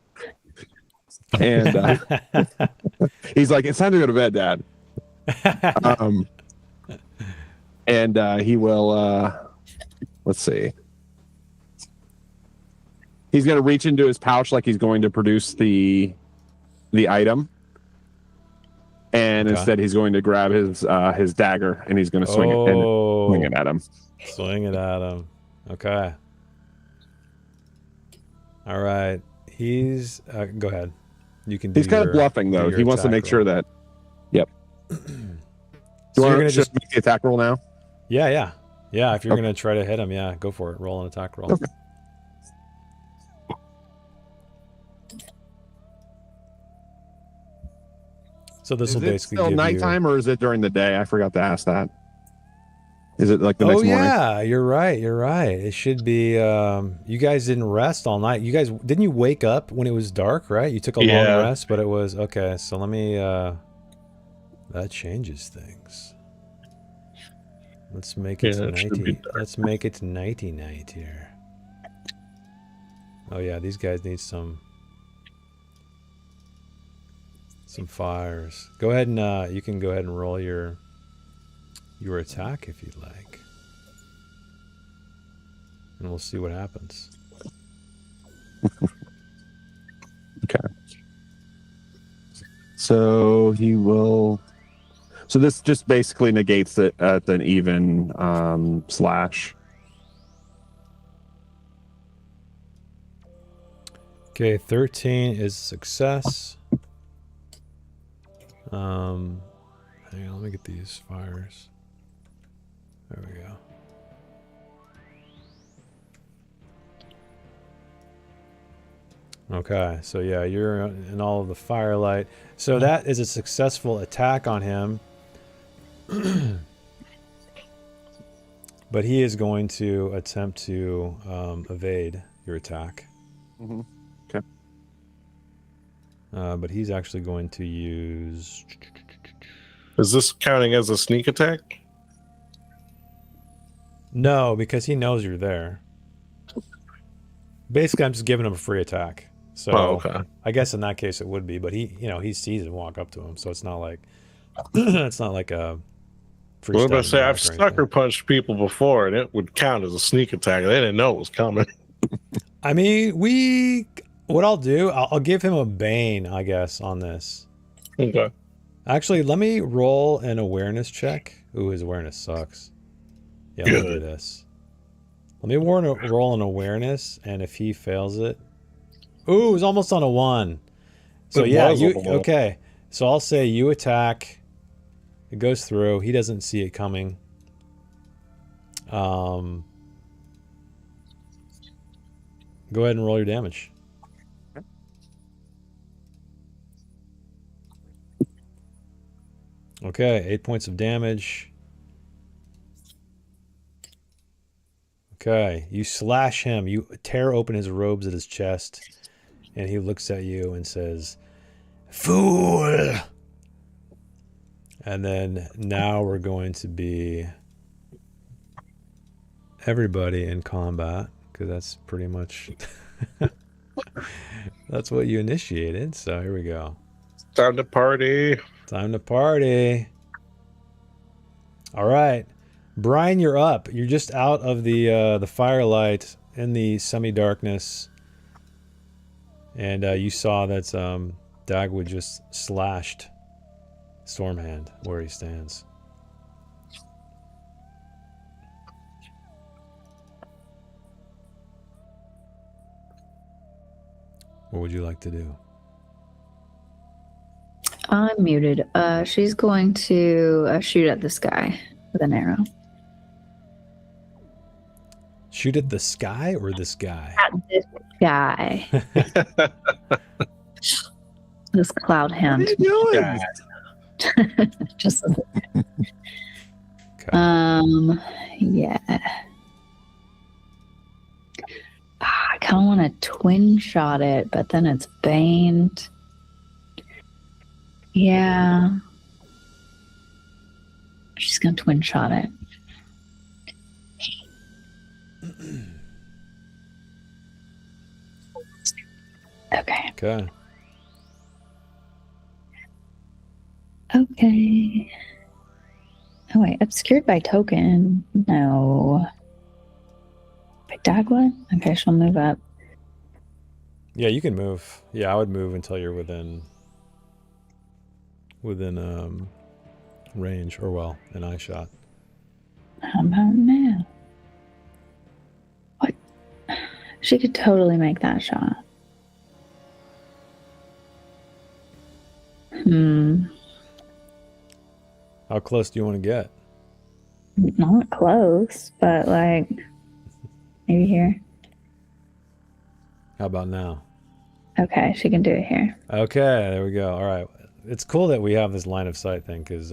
And he's like, it's time to go to bed, Dad. And he will let's see. He's going to reach into his pouch like he's going to produce the item. And instead he's going to grab his dagger and he's going to swing it at him. Swing it at him. Okay. All right. He's go ahead. You can. He's kind of bluffing though. He wants to make sure that. Yep. So you're gonna just make the attack roll now. Yeah. If you're gonna try to hit him, yeah, go for it. Roll an attack roll. Okay. So this will basically still give nighttime, or is it during the day? I forgot to ask that. Is it like the next morning? Oh yeah, you're right. It should be. You guys didn't rest all night. You guys didn't you wake up when it was dark, right? You took a long rest, but it was okay. So let me. That changes things. Let's make it nighty. Let's make it nighty night here. Oh yeah, these guys need some fires. Go ahead and you can go ahead and roll your attack if you'd like, and we'll see what happens. Okay. So he will. So this just basically negates it at an even slash. Okay, 13 is success. Hang on, let me get these fires. There we go. Okay, so yeah, you're in all of the firelight. So that is a successful attack on him. But he is going to attempt to evade your attack. Mm-hmm. Okay. But he's actually going to use... Is this counting as a sneak attack? No, because he knows you're there. Basically, I'm just giving him a free attack. So okay. I guess in that case it would be, but he sees and walk up to him, so it's not like it's not like a free. What about to say? I've sucker punched people before, and it would count as a sneak attack. They didn't know it was coming. I mean, what I'll do, I'll give him a bane, I guess, on this. Okay. Actually, let me roll an awareness check. Ooh, his awareness sucks. Yeah, let me do this. Let me roll an awareness, and if he fails it, ooh, it was almost on a 1. So yeah, okay. So I'll say you attack. It goes through. He doesn't see it coming. Go ahead and roll your damage. Okay, 8 points of damage. Okay, you slash him. You tear open his robes at his chest, and he looks at you and says, "Fool!" And then now we're going to be everybody in combat, because that's pretty much that's what you initiated. So here we go. Time to party. Time to party. All right, Brian, you're up. You're just out of the firelight in the semi-darkness, and you saw that Dagwood just slashed Stormhand where he stands. What would you like to do? I'm muted. She's going to shoot at this guy with an arrow. Shoot at the sky or this guy? At this guy. This cloud hand. What are you doing? Just okay. Yeah. I kind of want to twin shot it, but then it's baned. Yeah. She's gonna twin shot it. Okay. Okay. Okay. Oh wait, obscured by token. No. Dagwood? Okay, she'll move up. Yeah, you can move. Yeah, I would move until you're within range, or well, an eye shot. How about now? What? She could totally make that shot. How close do you want to get? Not close, but like maybe here. How about now? Okay, she can do it here. Okay, there we go. All right. It's cool that we have this line of sight thing, because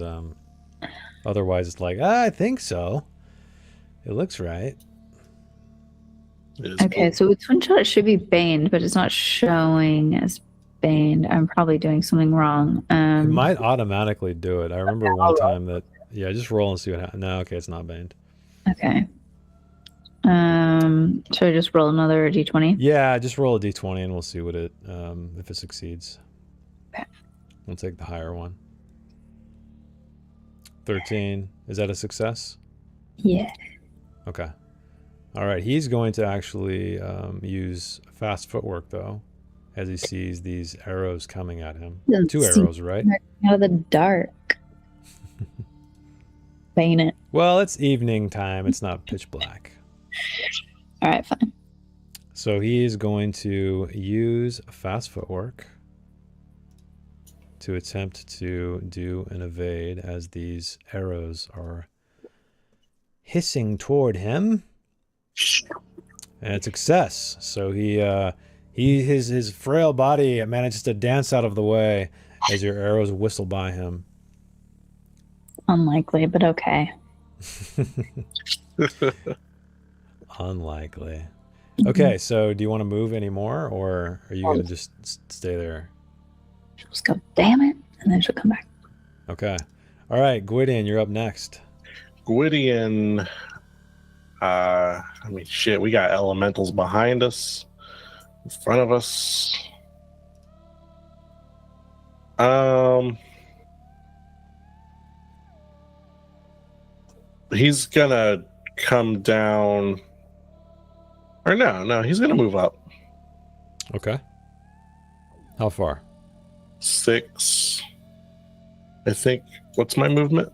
otherwise it's like, I think so. It looks right. Okay, so with Twin Shot it should be baned, but it's not showing as baned. I'm probably doing something wrong. It might automatically do it. I remember one time that, yeah, just roll and see what happens. No, okay, it's not banned. Okay. Should I just roll another d20? Yeah, just roll a d20 and we'll see what it, if it succeeds. Okay. We'll take the higher one. 13. Is that a success? Yeah. Okay. All right. He's going to actually use fast footwork, though, as he sees these arrows coming at him. Doesn't 2 seem arrows, right? Out of the dark. Bane it. Well, it's evening time. It's not pitch black. All right, fine. So he is going to use fast footwork to attempt to do an evade as these arrows are hissing toward him. And it's success. So his frail body manages to dance out of the way as your arrows whistle by him. Unlikely, but okay. Unlikely. Okay, so do you want to move anymore, or are you going to just stay there? She'll just go, damn it, and then she'll come back. Okay. All right, Gwydion, you're up next. Gwydion, I mean, shit, we got elementals behind us, in front of us. He's gonna come down, or no, he's gonna move up. Okay. How far? 6. I think. What's my movement?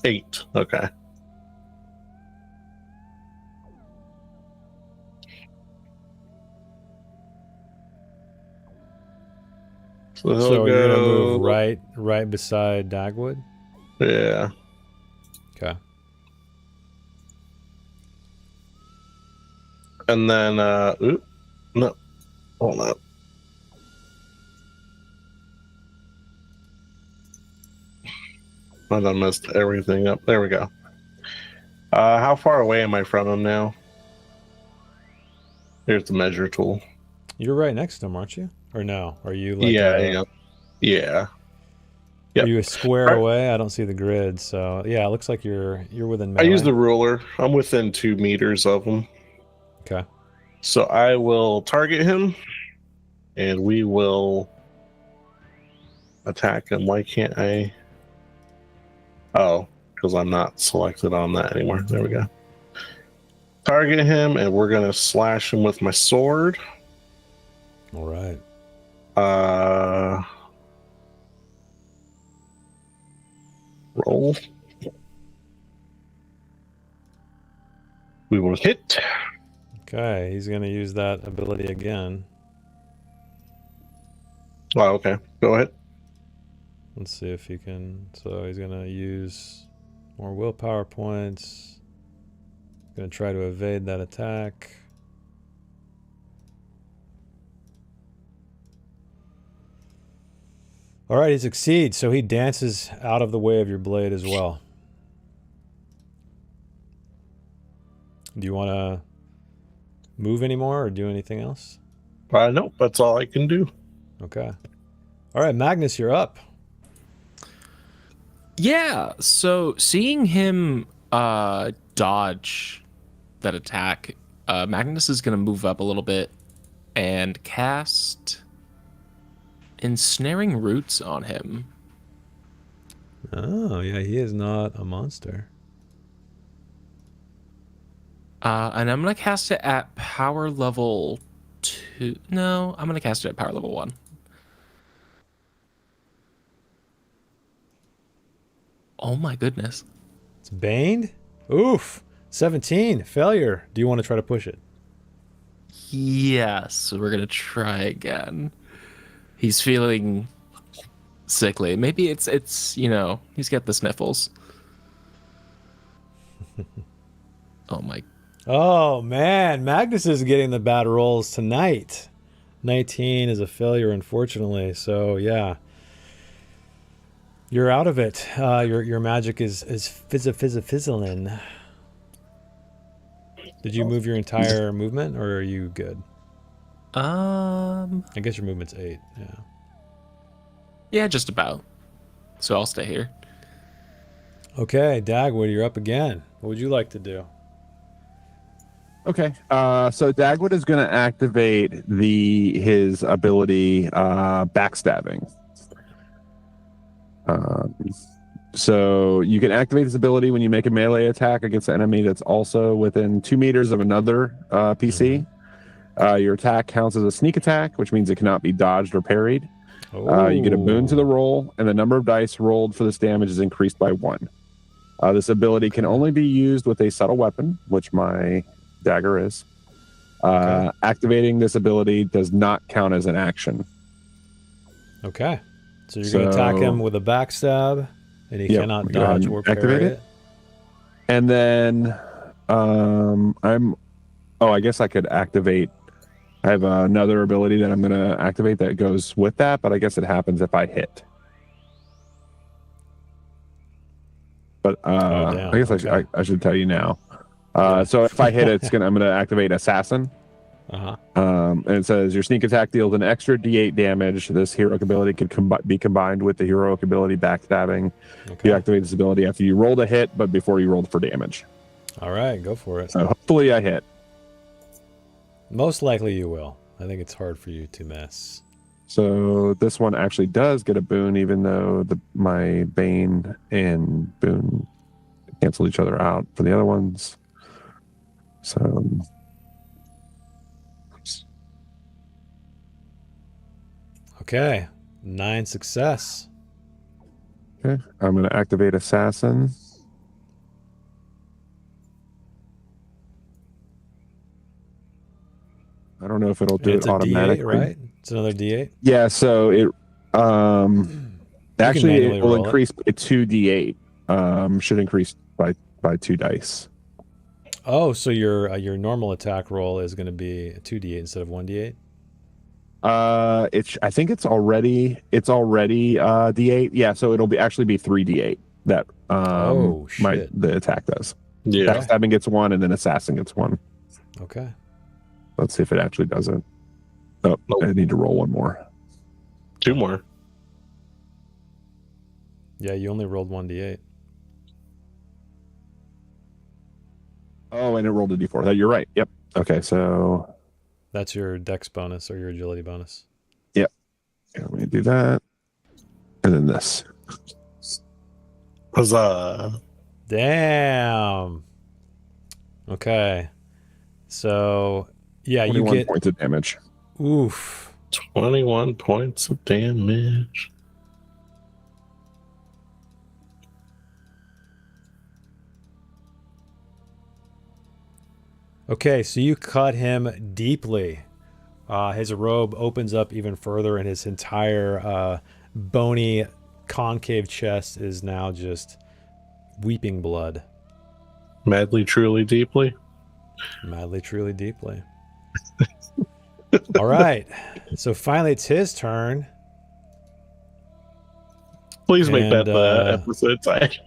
8. Okay. So you're gonna move right beside Dagwood? Yeah. Okay. And then, no, hold on. I done messed everything up. There we go. How far away am I from him now? Here's the measure tool. You're right next to him, aren't you? Or no? Are you like Yeah. Yep. Are you a square away? I don't see the grid, so yeah, it looks like you're within melee. I use the ruler. I'm within 2 meters of him. Okay. So I will target him, and we will attack him. Why can't I? Oh, because I'm not selected on that anymore. There we go. Target him, and we're gonna slash him with my sword. All right. Roll. We will hit. Okay, he's gonna use that ability again. Oh, okay. Go ahead. Let's see if he can. So he's gonna use more willpower points. Gonna try to evade that attack. All right, he succeeds. So he dances out of the way of your blade as well. Do you want to move anymore or do anything else? Nope, that's all I can do. Okay. All right, Magnus, you're up. Yeah, so seeing him dodge that attack, Magnus is going to move up a little bit and cast Ensnaring Roots on him. Oh, yeah, he is not a monster. And I'm gonna cast it at power level 2. No, I'm gonna cast it at power level 1. Oh my goodness. It's Bane? Oof. 17. Failure. Do you want to try to push it? Yes, we're gonna try again. He's feeling sickly. Maybe it's he's got the sniffles. Oh my. Oh, man. Magnus is getting the bad rolls tonight. 19 is a failure, unfortunately. So, yeah. You're out of it. Your magic is fizzling. Did you move your entire movement, or are you good? I guess your movement's 8. Yeah. Yeah, just about. So I'll stay here. Okay, Dagwood, you're up again. What would you like to do? Okay. So Dagwood is going to activate his ability, backstabbing. So you can activate this ability when you make a melee attack against an enemy that's also within 2 meters of another PC. Your attack counts as a sneak attack, which means it cannot be dodged or parried. You get a boon to the roll, and the number of dice rolled for this damage is increased by 1. This ability can only be used with a subtle weapon, which my dagger is. Activating this ability does not count as an action. Okay. So you're going to attack him with a backstab, and he cannot dodge or parry it. And then I guess I could activate. I have another ability that I'm going to activate that goes with that, but I guess it happens if I hit. But I guess I should tell you now. So if I hit it, I'm going to activate Assassin. And it says your sneak attack deals an extra D8 damage. This heroic ability could be combined with the heroic ability backstabbing. You activate this ability after you rolled a hit, but before you rolled for damage. All right, go for it. So hopefully I hit. Most likely you will. I think it's hard for you to miss. So this one actually does get a boon, even though my Bane and boon cancel each other out for the other ones. So okay, 9 success. Okay, I'm going to activate Assassin. I don't know if it'll do it automatically. D8, right? It's another D8. Yeah, so it actually it will increase by 2d8. Should increase by 2 dice. Oh, so your normal attack roll is going to be a 2d8 instead of 1d8? I think it's already d8. Yeah, so it'll actually be 3d8 that the attack does. Yeah. Backstabbing gets 1 and then Assassin gets 1. Okay. Let's see if it actually does it. Oh, nope. I need to roll 1 more. 2 more. Yeah, you only rolled 1d8. Oh, and it rolled a d4. You're right. Yep. Okay, so that's your dex bonus or your agility bonus. Yep. Let me do that. And then this. Huzzah. Damn. Okay. So, yeah, you get 21 points of damage. Oof. 21 points of damage. Okay, so you cut him deeply. His robe opens up even further, and his entire bony, concave chest is now just weeping blood. Madly, truly, deeply. Madly, truly, deeply. All right. So finally, it's his turn. Please make that the episode title.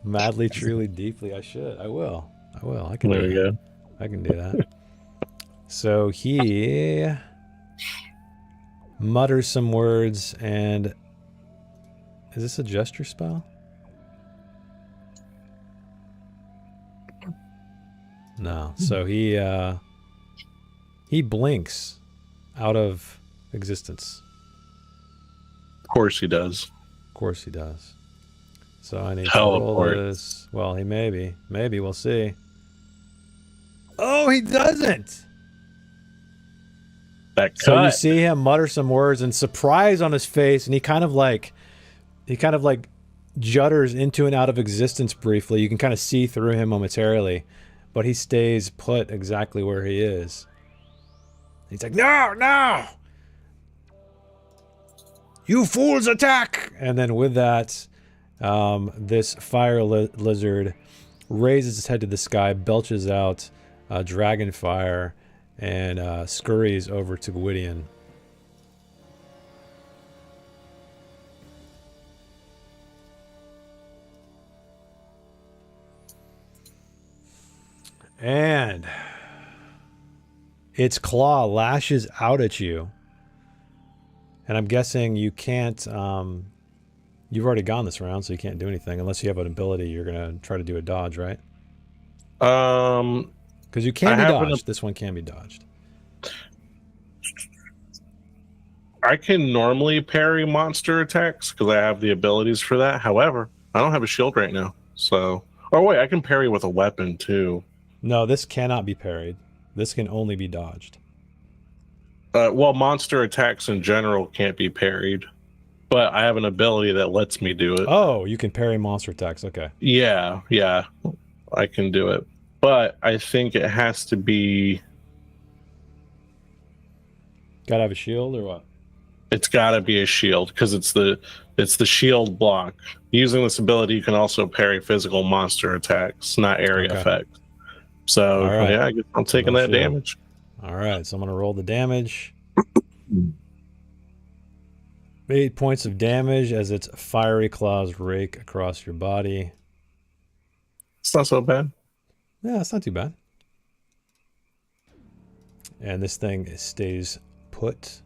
Madly, truly, deeply. I will. I can there do we that. go. I can do that. So he mutters some words, and is this a gesture spell? No. So he blinks out of existence. Of course he does. Of course he does. So I need to roll Teleport. this. Well, he maybe. Maybe, we'll see. Oh, he doesn't! That So you cut. see him mutter some words and surprise on his face, and he kind of like judders into and out of existence briefly. You can kind of see through him momentarily, but he stays put exactly where he is. He's like, no, no! You fools, attack! And then with that, this fire lizard raises its head to the sky, belches out dragon fire, and scurries over to Gwydion. And its claw lashes out at you. And I'm guessing you can't... you've already gone this round, so you can't do anything. Unless you have an ability, you're going to try to do a dodge, right? Because you can be dodged. This one can be dodged. I can normally parry monster attacks because I have the abilities for that. However, I don't have a shield right now. So... Oh, wait, I can parry with a weapon, too. No, this cannot be parried. This can only be dodged. Well, monster attacks in general can't be parried. But I have an ability that lets me do it. Oh, you can parry monster attacks. Okay. Yeah, I can do it. But I think it has to be... Gotta have a shield or what? It's gotta be a shield, because it's the shield block. Using this ability, you can also parry physical monster attacks, not area effects. So, right. yeah, I guess I'm taking that damage. All right, so I'm going to roll the damage. 8 points of damage as its fiery claws rake across your body. It's not so bad. Yeah, it's not too bad. And this thing stays put,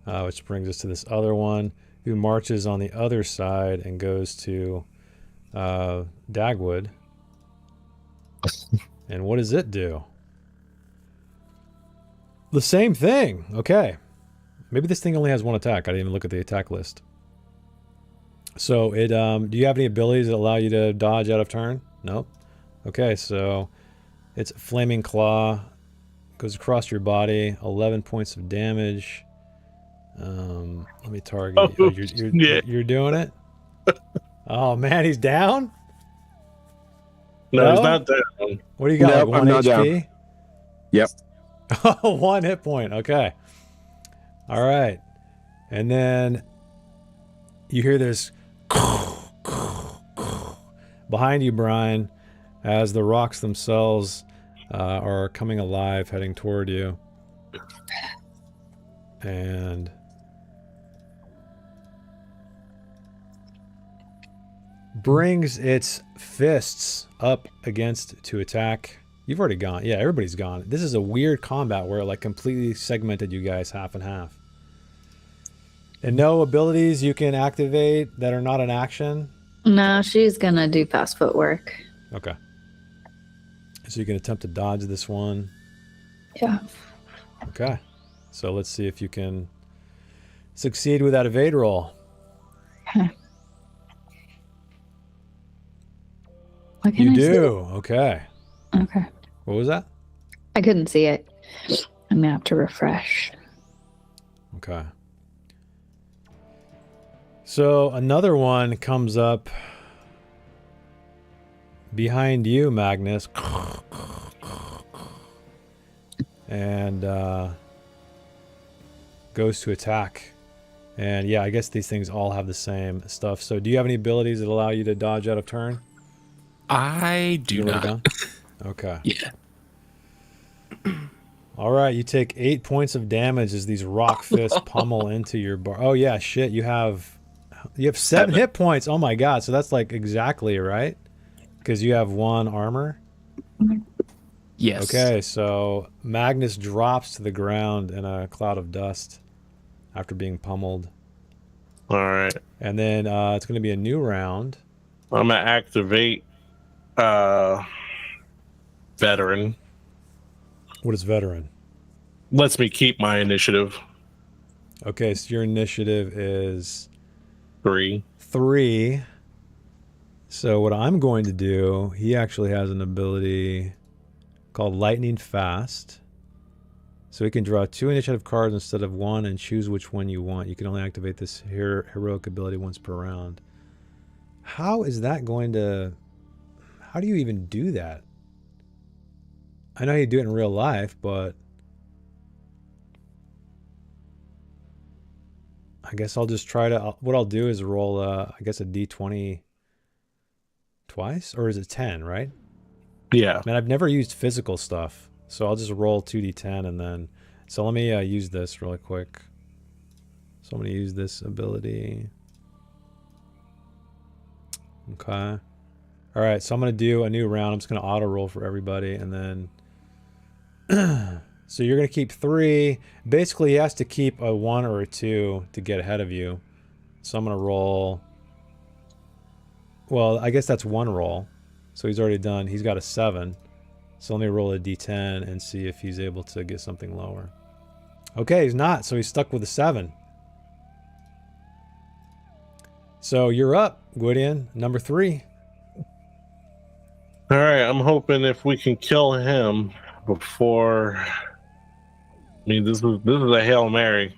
which brings us to this other one, who marches on the other side and goes to Dagwood. And what does it do? The same thing. Okay. Maybe this thing only has one attack. I didn't even look at the attack list. So it do you have any abilities that allow you to dodge out of turn? Nope. Okay, so its flaming claw goes across your body, 11 points of damage. Let me target. Oh, you're doing it? Oh man, he's down? No, he's not down. What do you got? Nope, like 1 I'm not HP? down. Yep. Oh, 1 hit point. Okay. All right. And then you hear this behind you, Brian, as the rocks themselves are coming alive, heading toward you. And brings its fists up against to attack. You've already gone. Yeah, everybody's gone. This is a weird combat where it like completely segmented you guys half and half. And no abilities you can activate that are not an action? No, she's gonna do fast footwork. Okay. So you can attempt to dodge this one. Yeah. Okay. So let's see if you can succeed with that evade roll. Okay. What can You I do. Okay. see? Okay. What was that? I couldn't see it. I'm gonna have to refresh. Okay. So another one comes up behind you, Magnus. And goes to attack. And yeah, I guess these things all have the same stuff. So do you have any abilities that allow you to dodge out of turn? I do You already not. gone? Okay. Yeah. All right, you take 8 points of damage as these rock fists pummel into your bar. Oh yeah, shit, you have 7 hit points. Oh my god, so that's like exactly right, because you have 1 armor. Yes. Okay, so Magnus drops to the ground in a cloud of dust after being pummeled. All right. And then it's going to be a new round. I'm going to activate Veteran. What is veteran? Lets me keep my initiative. Okay, so your initiative is 3. 3. So what I'm going to do, he actually has an ability called Lightning Fast. So he can draw 2 initiative cards instead of 1 and choose which one you want. You can only activate this heroic ability once per round. How is that going to... How do you even do that? I know you do it in real life, but... I guess I'll just try to... What I'll do is roll, I guess, a d20 twice? Or is it 10, right? Yeah. Man, I've never used physical stuff. So I'll just roll 2d10 and then... So let me use this really quick. So I'm going to use this ability. Okay. All right, so I'm going to do a new round. I'm just going to auto roll for everybody and then... So you're going to keep 3. Basically, he has to keep a 1 or a 2 to get ahead of you. So I'm going to roll... Well, I guess that's 1 roll. So he's already done. He's got a 7. So let me roll a d10 and see if he's able to get something lower. Okay, he's not. So he's stuck with a 7. So you're up, Gwydion, number 3. All right, I'm hoping if we can kill him before... I mean, this is a Hail Mary.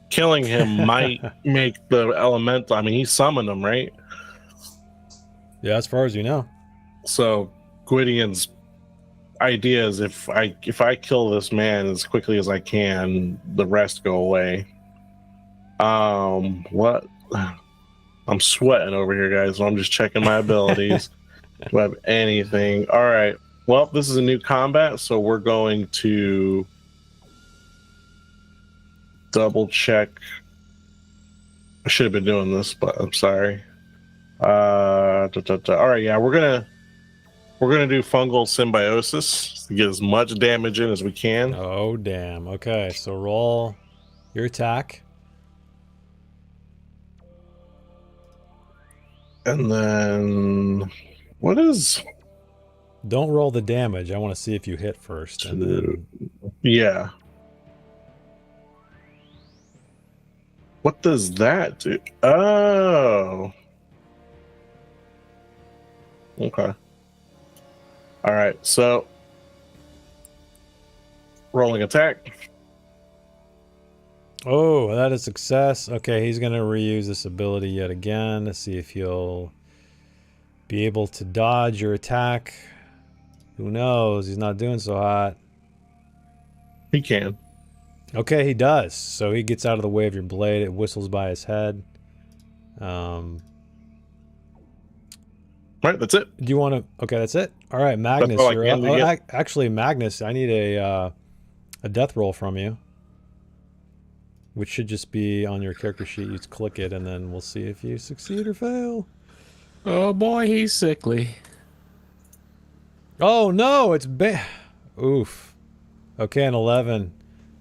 Killing him might make the elemental... I mean, he summoned him, right? Yeah, as far as you know. So Gwydion's idea is if I kill this man as quickly as I can, the rest go away. What? I'm sweating over here, guys. So I'm just checking my abilities. Do I have anything? All right. Well, this is a new combat, so we're going to double check. I should have been doing this, but I'm sorry. All right, yeah, we're gonna do fungal symbiosis to get as much damage in as we can. Oh, damn. Okay, so roll your attack. And then what is... Don't roll the damage. I want to see if you hit first. And then... Yeah. What does that do? Oh. Okay. All right, so rolling attack. Oh, that is success. Okay, he's going to reuse this ability yet again to see if he'll be able to dodge your attack. Who knows? He's not doing so hot. He can. Okay, he does. So he gets out of the way of your blade. It whistles by his head. All right, that's it. Do you want to... Okay, that's it. All right, Magnus. You're up. Oh, actually, Magnus, I need a death roll from you. Which should just be on your character sheet. You click it, and then we'll see if you succeed or fail. Oh boy, he's sickly. Oh no, it's bad. Oof. Okay, an 11.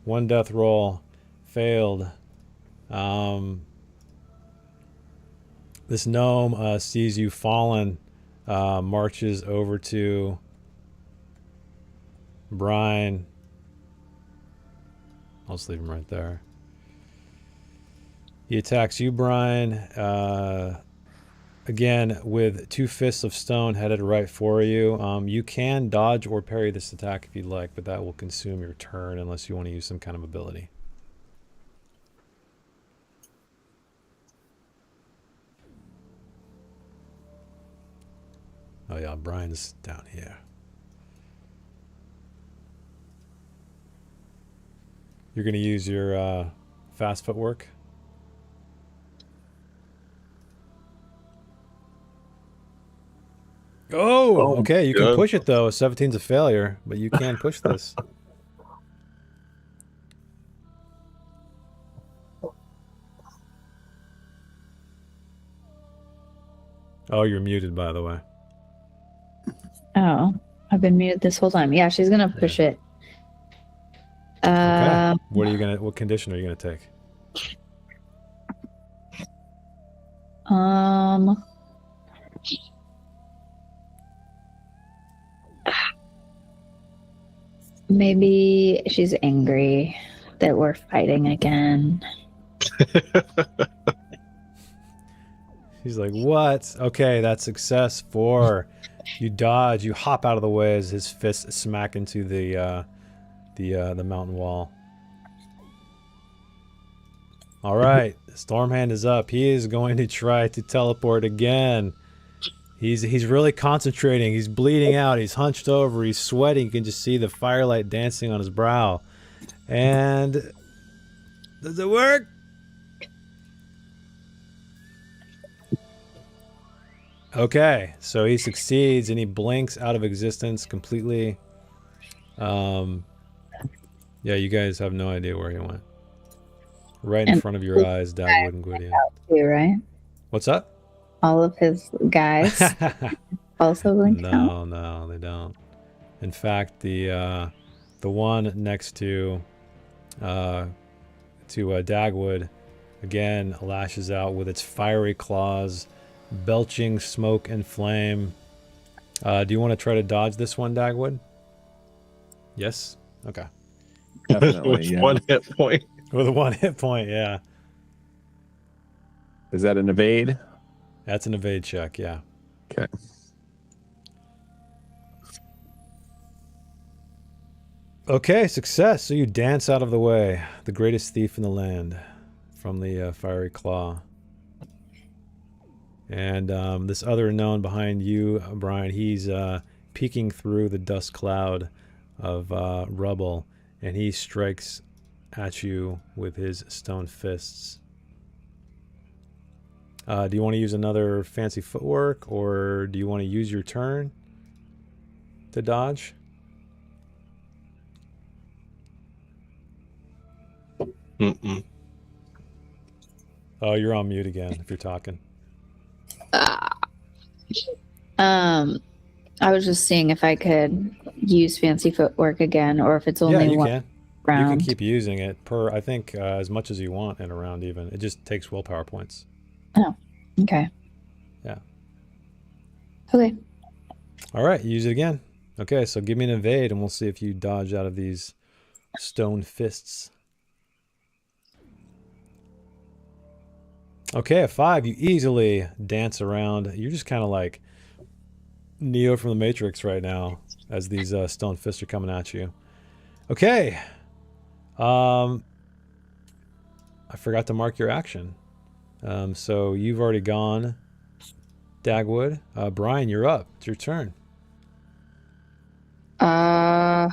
1 death roll. Failed. This gnome sees you fallen, marches over to Brian. I'll just leave him right there. He attacks you, Brian. Again, with 2 fists of stone headed right for you. You can dodge or parry this attack if you'd like, but that will consume your turn unless you want to use some kind of ability. Oh yeah, Brian's down here. You're going to use your fast footwork? Oh, okay. You can push it, though. 17's a failure, but you can push this. Oh, you're muted, by the way. Oh, I've been muted this whole time. Yeah, she's gonna push it. Okay. What condition are you gonna take? Maybe she's angry that we're fighting again. He's like, what? Okay, that's success 4. You dodge. You hop out of the way as his fists smack into the mountain wall. All right, Stormhand is up. He is going to try to teleport again. He's really concentrating. He's bleeding out. He's hunched over. He's sweating. You can just see the firelight dancing on his brow. And does it work? Okay, so he succeeds and he blinks out of existence completely. Yeah, you guys have no idea where he went. Right in front of your eyes, Dagwood and Gwydion. Too, right? What's up? All of his guys also blink out. No, no, they don't. In fact, the one next to Dagwood again lashes out with its fiery claws, belching smoke and flame. Do you want to try to dodge this one, Dagwood? Yes? Okay. Definitely, With yeah. 1 hit point. With a 1 hit point, yeah. Is that an evade? That's an evade check, yeah. Okay. Okay, success. So you dance out of the way. The greatest thief in the land from the fiery claw. And this other unknown behind you, Brian, he's peeking through the dust cloud of rubble, and he strikes at you with his stone fists. Do you want to use another fancy footwork, or do you want to use your turn to dodge? Mm-mm. Oh, you're on mute again if you're talking. I was just seeing if I could use fancy footwork again, or if it's Yeah, only you one can. round. You can keep using it per, I think, as much as you want in a round even. It just takes willpower points. Oh, okay. Yeah. Okay. All right, use it again. Okay, so give me an evade, and we'll see if you dodge out of these stone fists. Okay, a 5. You easily dance around. You're just kind of like Neo from the Matrix right now as these stone fists are coming at you. Okay. I forgot to mark your action. So you've already gone, Dagwood. Brian, you're up. It's your turn. So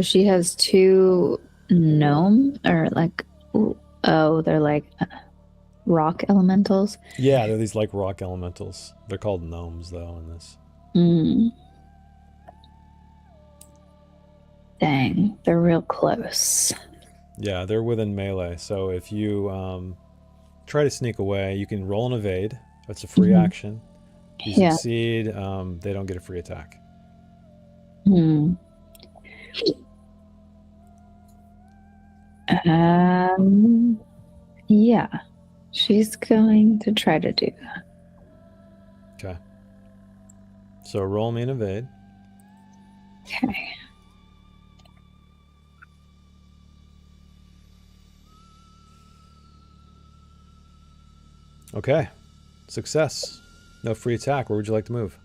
she has 2 gnome, or like, oh, they're like rock elementals. Yeah, they're these like rock elementals. They're called gnomes though in this. Dang, they're real close. Yeah, they're within melee. So if you try to sneak away, you can roll an evade. That's a free action. If you succeed, they don't get a free attack. Yeah, she's going to try to do that. Okay. So roll me an evade. Okay. Okay. Success. No free attack. Where would you like to move?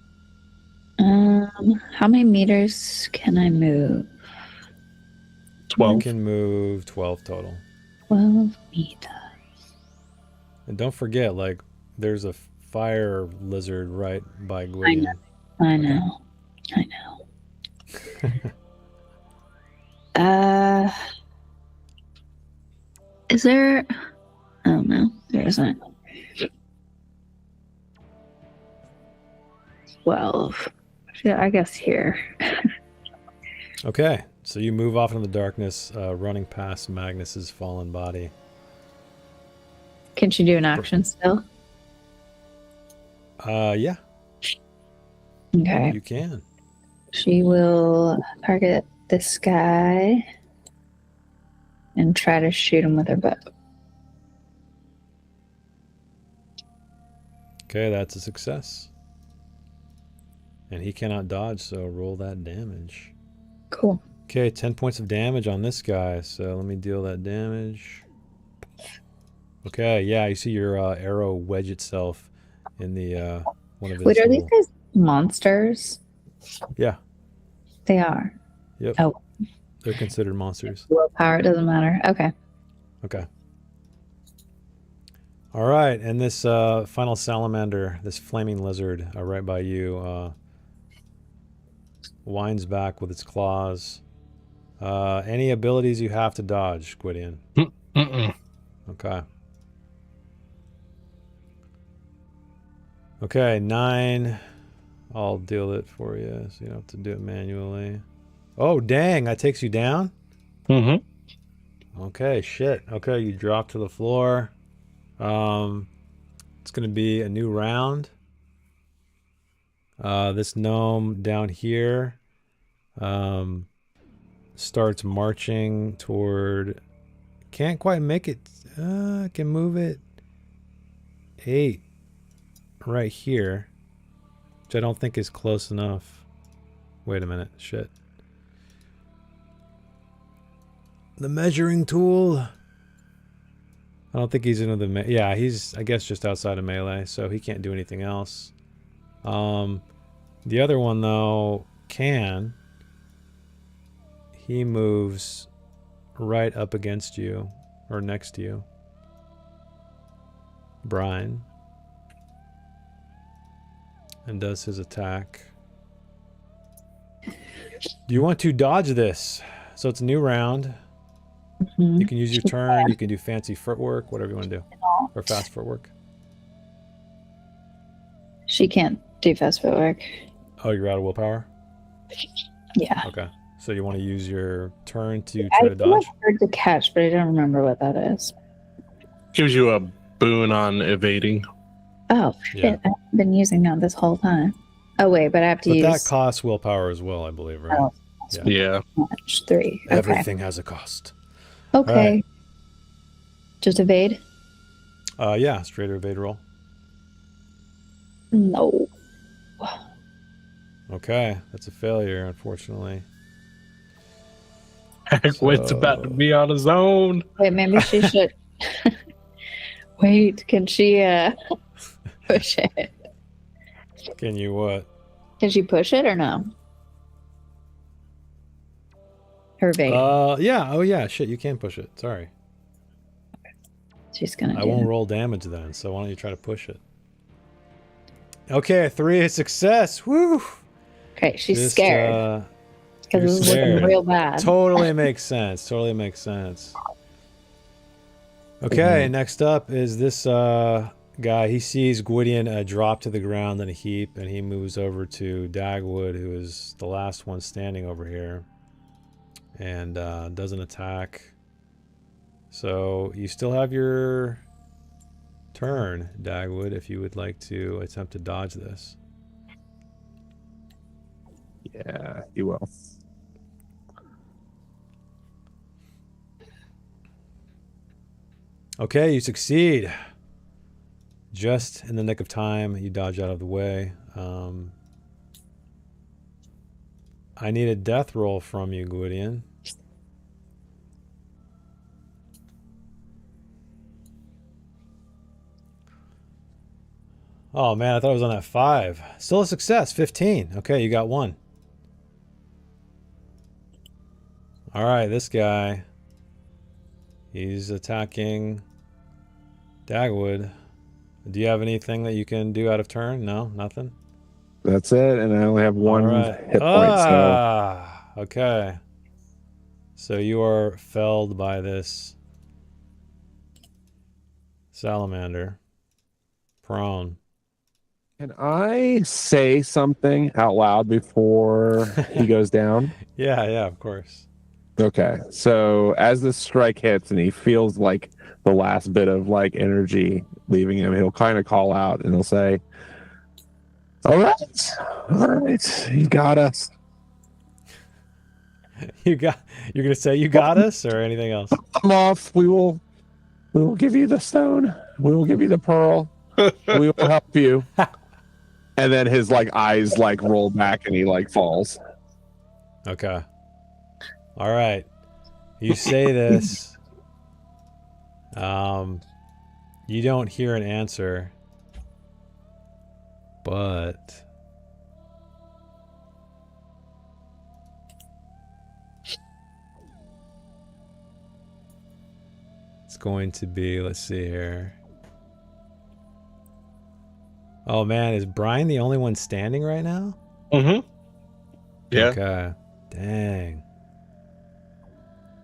How many meters can I move? 12. You can move 12 total. 12 meters. And don't forget, like, there's a fire lizard right by Gwydion. I know. Is there... Oh, no, there isn't. 12. Yeah, I guess here. Okay, so you move off into the darkness, running past Magnus's fallen body. Can she do an action still? Yeah, Okay. you can. She will target this guy and try to shoot him with her bow. Okay, that's a success. And he cannot dodge, so roll that damage. Cool. Okay, 10 points of damage on this guy, so let me deal that damage. Okay, yeah, you see your arrow wedge itself in the one of its Wait, are these little... guys monsters? Yeah, They are. yep. Oh, They're considered monsters. willpower, it doesn't matter. Okay. Okay. All right, and this final salamander, this flaming lizard right by you, winds back with its claws. Any abilities you have to dodge, Gwydion? Mm-mm. Okay. Okay, 9. I'll deal it for you, so you don't have to do it manually. Oh, dang, that takes you down? Mm-hmm. Okay, shit. Okay, you drop to the floor. It's going to be a new round. This gnome down here starts marching toward... Can't quite make it. Can move it 8 right here, which I don't think is close enough. Wait a minute. Shit. The measuring tool. I don't think he's into the... Yeah, he's, I guess, just outside of melee, so he can't do anything else. The other one, though, can. He moves right up against you, or next to you. Brian. And does his attack. Do you want to dodge this? So it's a new round. Mhm. You can use your turn. You can do fancy footwork, whatever you want to do. Or fast footwork. She can't do fast footwork. Oh, you're out of willpower? Yeah. Okay. So you want to use your turn to I try to feel like dodge? hard to catch, but I don't remember what that is. Gives you a boon on evading. Oh, shit. Yeah. I've been using that this whole time. Oh, wait, but I have to But use that costs willpower as well, I believe, right? Oh, Yeah. Yeah. much. 3. Okay. Everything has a cost. Okay. Alright. Just evade? Yeah, straight or evade roll. No. Okay, that's a failure, unfortunately. Heckwood's about to be on his own. Wait, maybe she should. Wait, can she push it? Can you what? Can she push it or no? Her evade. Yeah. Oh, yeah. Shit, you can push it. Sorry. She's gonna I do won't it. roll damage then, so why don't you try to push it? Okay, 3 is success. Woo! Okay, she's Just, scared because you're this is looking scared. real bad. Totally makes sense. Totally makes sense. Okay, next up is this guy. He sees Gwydion drop to the ground in a heap, and he moves over to Dagwood, who is the last one standing over here, and does an attack. So you still have your turn, Dagwood, if you would like to attempt to dodge this. Yeah, you will. Okay, you succeed. Just in the nick of time, you dodge out of the way. I need a death roll from you, Gwydion. Oh man, I thought it was on that 5. Still a success, 15. Okay, you got 1. All right, this guy. He's attacking Dagwood. Do you have anything that you can do out of turn? No, nothing? That's it, and I only have one All right. hit point. So Okay. So you are felled by this salamander. Prone. can I say something out loud before he goes down? Yeah, of course. Okay, so as this strike hits and he feels like the last bit of like energy leaving him, he'll kind of call out and he'll say, all right, you got us. You're gonna say you got us or anything else? Come off. We will give you the stone. We will give you the pearl. We will help you. And then his like eyes like roll back and he like falls. Okay. All right. You say this. You don't hear an answer, but it's going to be, let's see here. Oh man, is Brian the only one standing right now? Mm-hmm. Yeah. Okay. Dang.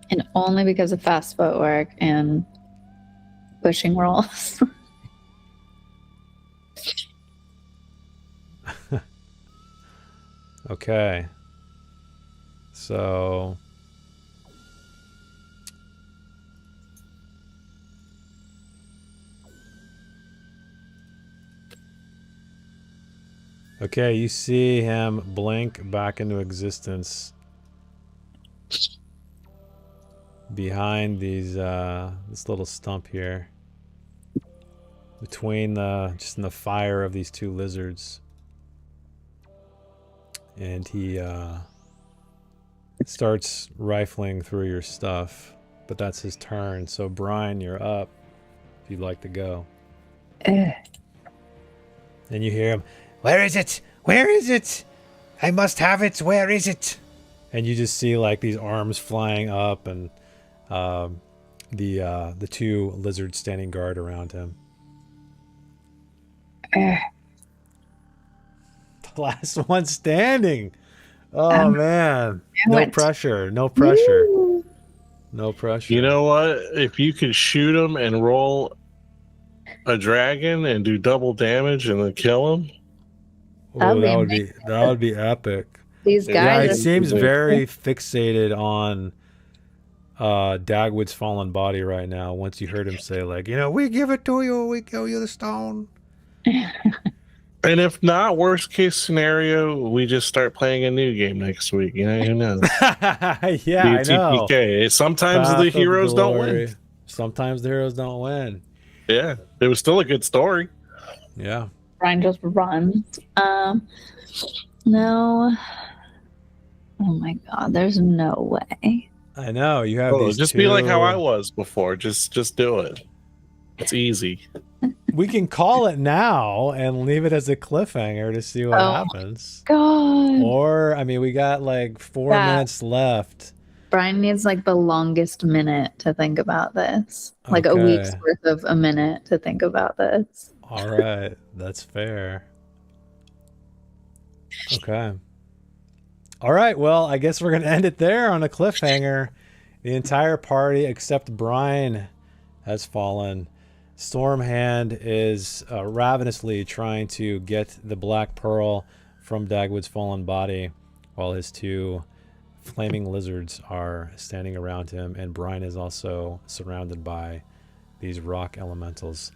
And only because of fast footwork and pushing rolls. Okay. So okay, you see him blink back into existence behind these this little stump here, between just in the fire of these two lizards, and he starts rifling through your stuff, but that's his turn. So Brian, you're up if you'd like to go. And you hear him, "Where is it? Where is it? I must have it. Where is it?" And you just see like these arms flying up, and the two lizards standing guard around him. The last one standing. Oh man, no pressure. No pressure. Woo. No pressure. You know what? If you could shoot him and roll a dragon and do double damage and then kill him, Ooh, that would be epic. These Yeah, guys he seems very fixated on Dagwood's fallen body right now. Once you heard him say, like, we give it to you, we give you the stone. and if not, worst case scenario, we just start playing a new game next week. Who knows? Yeah, I know. TTPK. Sometimes Path the of heroes don't Glory. win. Sometimes the heroes don't win. Yeah, it was still a good story. Yeah. Brian just runs. No. Oh my god, there's no way. I know. You have these just two... be like how I was before. Just do it. It's easy. We can call it now and leave it as a cliffhanger to see what happens. God. Or, I mean, we got like 4 minutes left. Brian needs like the longest minute to think about this. Like a week's worth of a minute to think about this. All right. That's fair. Okay. All right. Well, I guess we're going to end it there on a cliffhanger. The entire party except Brian has fallen. Stormhand is ravenously trying to get the black pearl from Dagwood's fallen body, while his two flaming lizards are standing around him, and Brian is also surrounded by these rock elementals.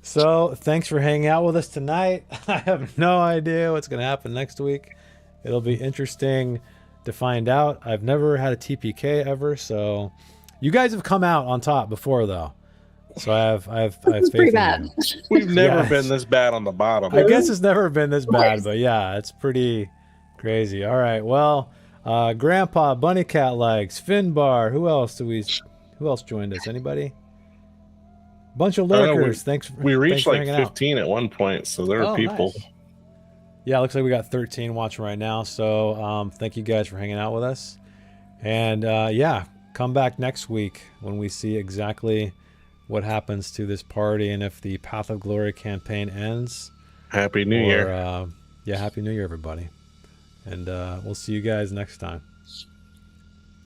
So thanks for hanging out with us tonight. I have no idea what's going to happen next week. It'll be interesting to find out. I've never had a TPK ever, so you guys have come out on top before, though. So I have faith pretty in bad. you. We've never been this bad on the bottom. I guess it's never been this bad, but yeah, it's pretty crazy. All right, well, Grandpa, Bunny Cat Legs, Finbar, who else joined us? Anybody? Bunch of lurkers. Thanks. We reached thanks like for hanging 15 at one point, so there were people. Nice. Yeah, looks like we got 13 watching right now. So thank you guys for hanging out with us. And yeah, come back next week when we see exactly what happens to this party and if the Path of Glory campaign ends. Happy New Year. Yeah, Happy New Year, everybody. And we'll see you guys next time.